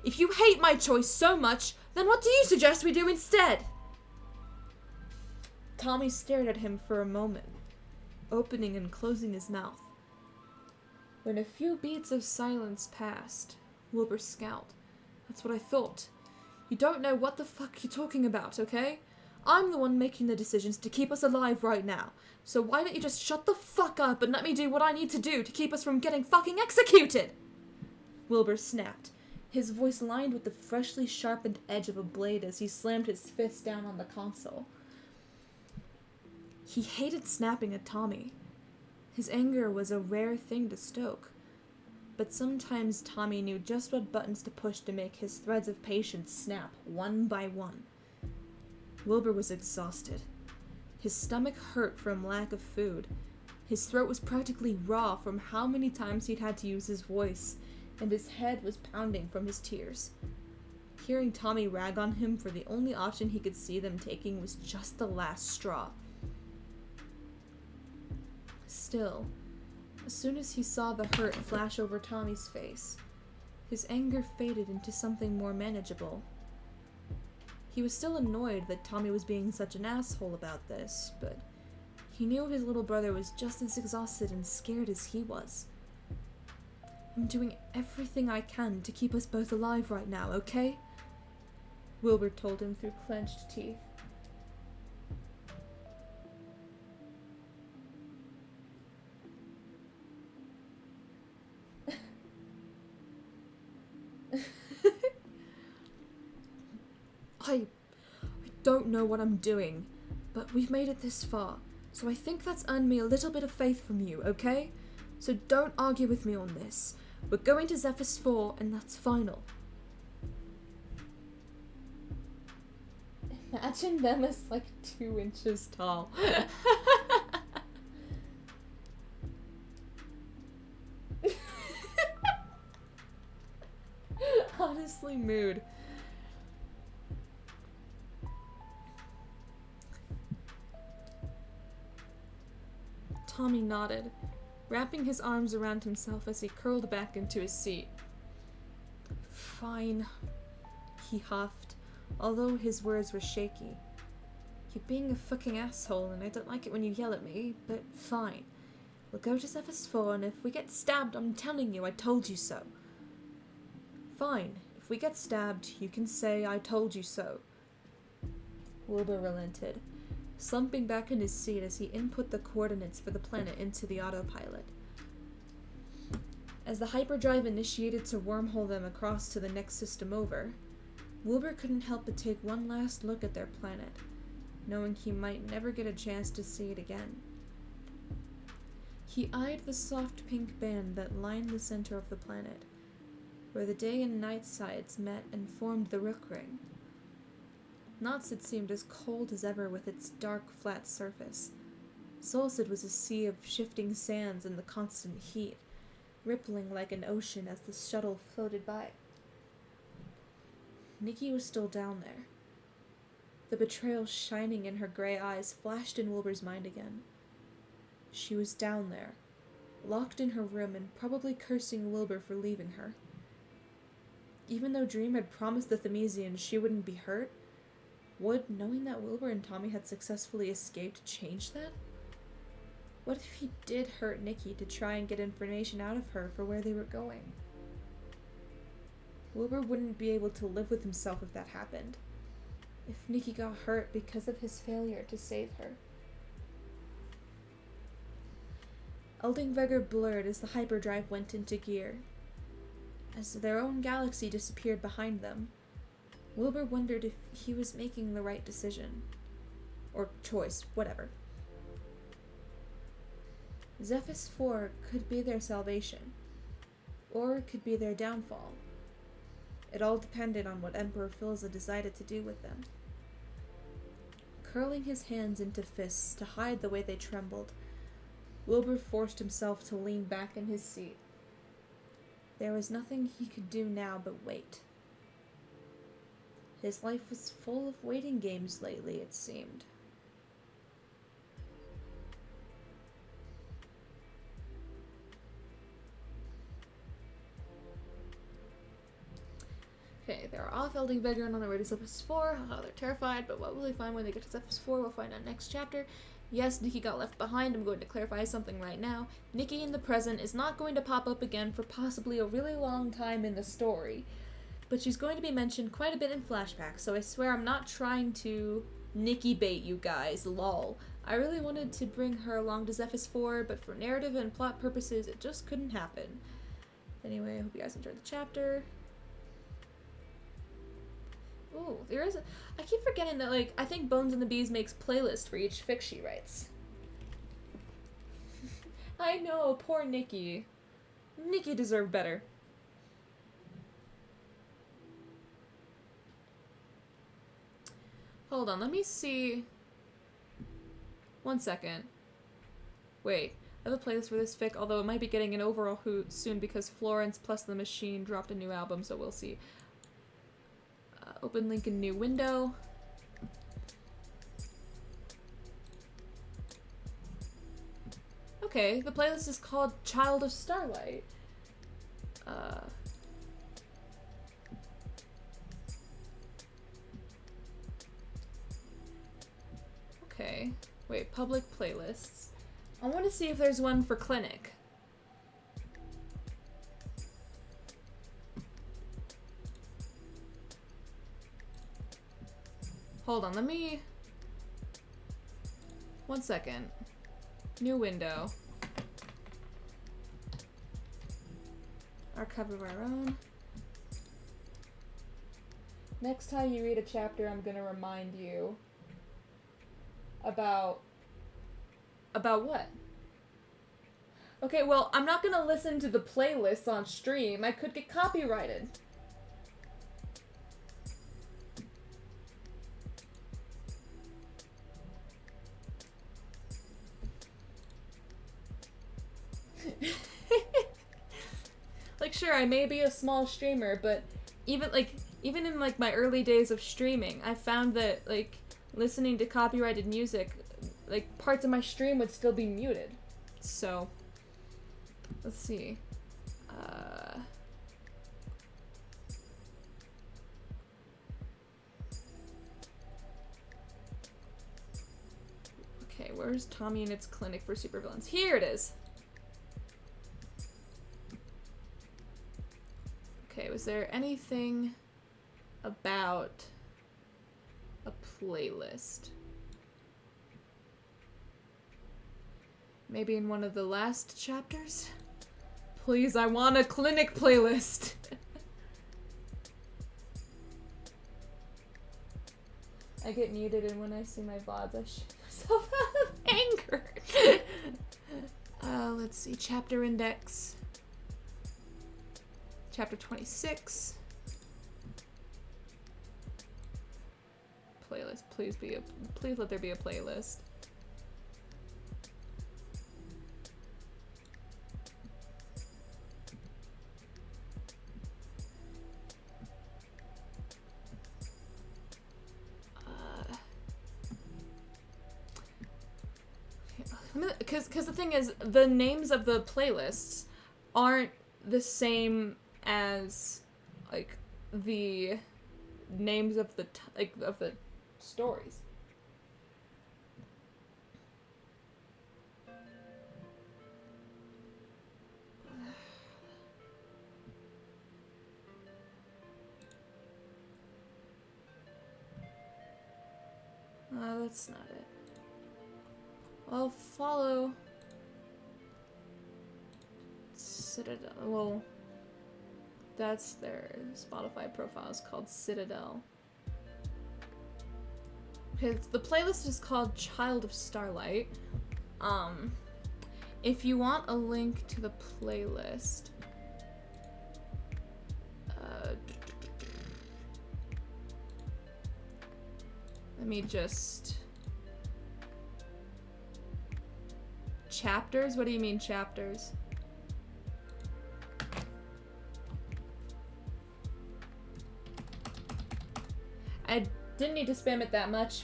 If you hate my choice so much, then what do you suggest we do instead? Tommy stared at him for a moment, opening and closing his mouth. When a few beats of silence passed, Wilbur scowled. That's what I thought. You don't know what the fuck you're talking about, okay? I'm the one making the decisions to keep us alive right now, so why don't you just shut the fuck up and let me do what I need to do to keep us from getting fucking executed? Wilbur snapped, his voice lined with the freshly sharpened edge of a blade as he slammed his fist down on the console. He hated snapping at Tommy. His anger was a rare thing to stoke. But sometimes Tommy knew just what buttons to push to make his threads of patience snap one by one. Wilbur was exhausted. His stomach hurt from lack of food. His throat was practically raw from how many times he'd had to use his voice, and his head was pounding from his tears. Hearing Tommy rag on him for the only option he could see them taking was just the last straw. Still, as soon as he saw the hurt flash over Tommy's face, his anger faded into something more manageable. He was still annoyed that Tommy was being such an asshole about this, but he knew his little brother was just as exhausted and scared as he was. I'm doing everything I can to keep us both alive right now, okay? Wilbur told him through clenched teeth. I don't know what I'm doing, but we've made it this far, so I think that's earned me a little bit of faith from you, okay? So don't argue with me on this. We're going to Zephyr's 4, and that's final. Imagine them as like 2 inches tall. Honestly, mood. Tommy nodded, wrapping his arms around himself as he curled back into his seat. Fine, he huffed, although his words were shaky. You're being a fucking asshole, and I don't like it when you yell at me, but fine. We'll go to Zephyr's 4, and if we get stabbed, I'm telling you, I told you so. Fine, if we get stabbed, you can say I told you so. Wilbur relented, slumping back in his seat as he input the coordinates for the planet into the autopilot. As the hyperdrive initiated to wormhole them across to the next system over, Wilbur couldn't help but take one last look at their planet, knowing he might never get a chance to see it again. He eyed the soft pink band that lined the center of the planet, where the day and night sides met and formed the Rook Ring. Notsid seemed as cold as ever with its dark, flat surface. Solcid was a sea of shifting sands and the constant heat, rippling like an ocean as the shuttle floated by. Nikki was still down there. The betrayal shining in her gray eyes flashed in Wilbur's mind again. She was down there, locked in her room and probably cursing Wilbur for leaving her. Even though Dream had promised the Themesians she wouldn't be hurt, would knowing that Wilbur and Tommy had successfully escaped change that? What if he did hurt Nikki to try and get information out of her for where they were going? Wilbur wouldn't be able to live with himself if that happened. If Nikki got hurt because of his failure to save her. Eldingvegor blurred as the hyperdrive went into gear. As their own galaxy disappeared behind them, Wilbur wondered if he was making the right decision. Or choice, whatever. Zephyr's 4 could be their salvation, or it could be their downfall. It all depended on what Emperor Philza decided to do with them. Curling his hands into fists to hide the way they trembled, Wilbur forced himself to lean back in his seat. There was nothing he could do now but wait. His life was full of waiting games lately, it seemed. Okay, they're off Eldingvegor and on their way to Zephyr's 4. Oh, they're terrified, but what will they find when they get to Zephyr's 4? We'll find out next chapter. Yes, Nikki got left behind. I'm going to clarify something right now. Nikki in the present is not going to pop up again for possibly a really long time in the story. But she's going to be mentioned quite a bit in flashbacks, so I swear I'm not trying to Nikki bait you guys, lol. I really wanted to bring her along to Zephyr's 4, but for narrative and plot purposes, it just couldn't happen. Anyway, I hope you guys enjoyed the chapter. Ooh, I keep forgetting that, like, I think Bones and the Bees makes playlist for each fic she writes. I know, poor Nikki. Nikki deserved better. Hold on, let me see. 1 second. Wait, I have a playlist for this fic, although it might be getting an overall hoot soon because Florence plus the Machine dropped a new album, so we'll see. Open link in new window. Okay, the playlist is called Child of Starlight. Okay. Wait, public playlists. I want to see if there's one for Clinic. Hold on, let me... 1 second. New window. Archive of our own. Next time you read a chapter, I'm gonna remind you about what? Okay, well, I'm not gonna listen to the playlists on stream. I could get copyrighted. Like, sure, I may be a small streamer, but even in like my early days of streaming, I found that like listening to copyrighted music, like parts of my stream would still be muted. So, let's see. Okay, where's Tommy and its clinic for supervillains? Here it is. Okay, was there anything about a playlist? Maybe in one of the last chapters? Please, I want a clinic playlist. I get muted, and when I see my VODs, I shoot myself out of anger. Let's see, chapter index. Chapter 26. Playlist, please let there be a playlist. Because the thing is, the names of the playlists aren't the same as like the names of the of the stories. That's not it. Well, follow Citadel. Well, that's their Spotify profile is called Citadel. Okay, the playlist is called Child of Starlight. If you want a link to the playlist, let me just... Chapters? What do you mean chapters? I didn't need to spam it that much,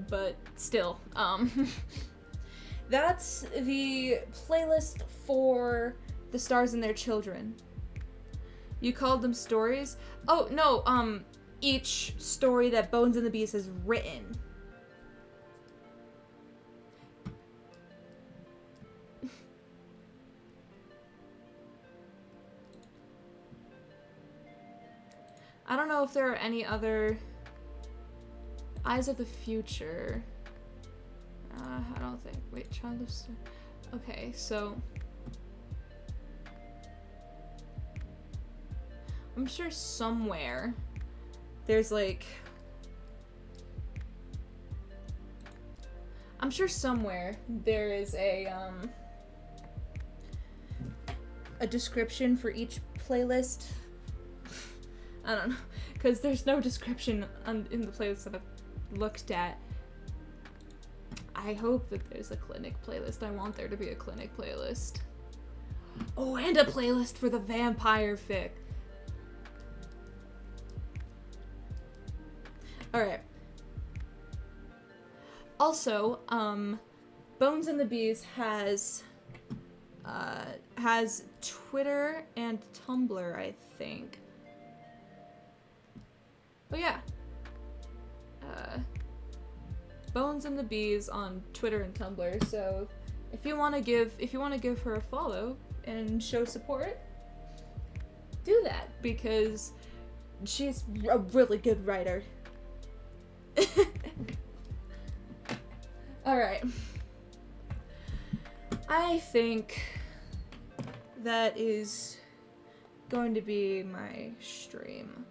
but still, that's the playlist for The Stars and Their Children. You called them stories? Oh, no, each story that Bones and the Beast has written. I don't know if there are any other... Eyes of the Future. I don't think. Wait, Child of Star... Okay, so... I'm sure somewhere there's like... I'm sure somewhere there is a, a description for each playlist. I don't know, because there's no description in the playlist that I've looked at. I hope that there's a clinic playlist. I want there to be a clinic playlist. Oh, and a playlist for the vampire fic. Alright. Also, Bones and the Bees has Twitter and Tumblr, I think. But yeah. Bones and the Bees on Twitter and Tumblr. So if you want to give her a follow and show support, do that, because she's a really good writer. Alright. I think that is going to be my stream.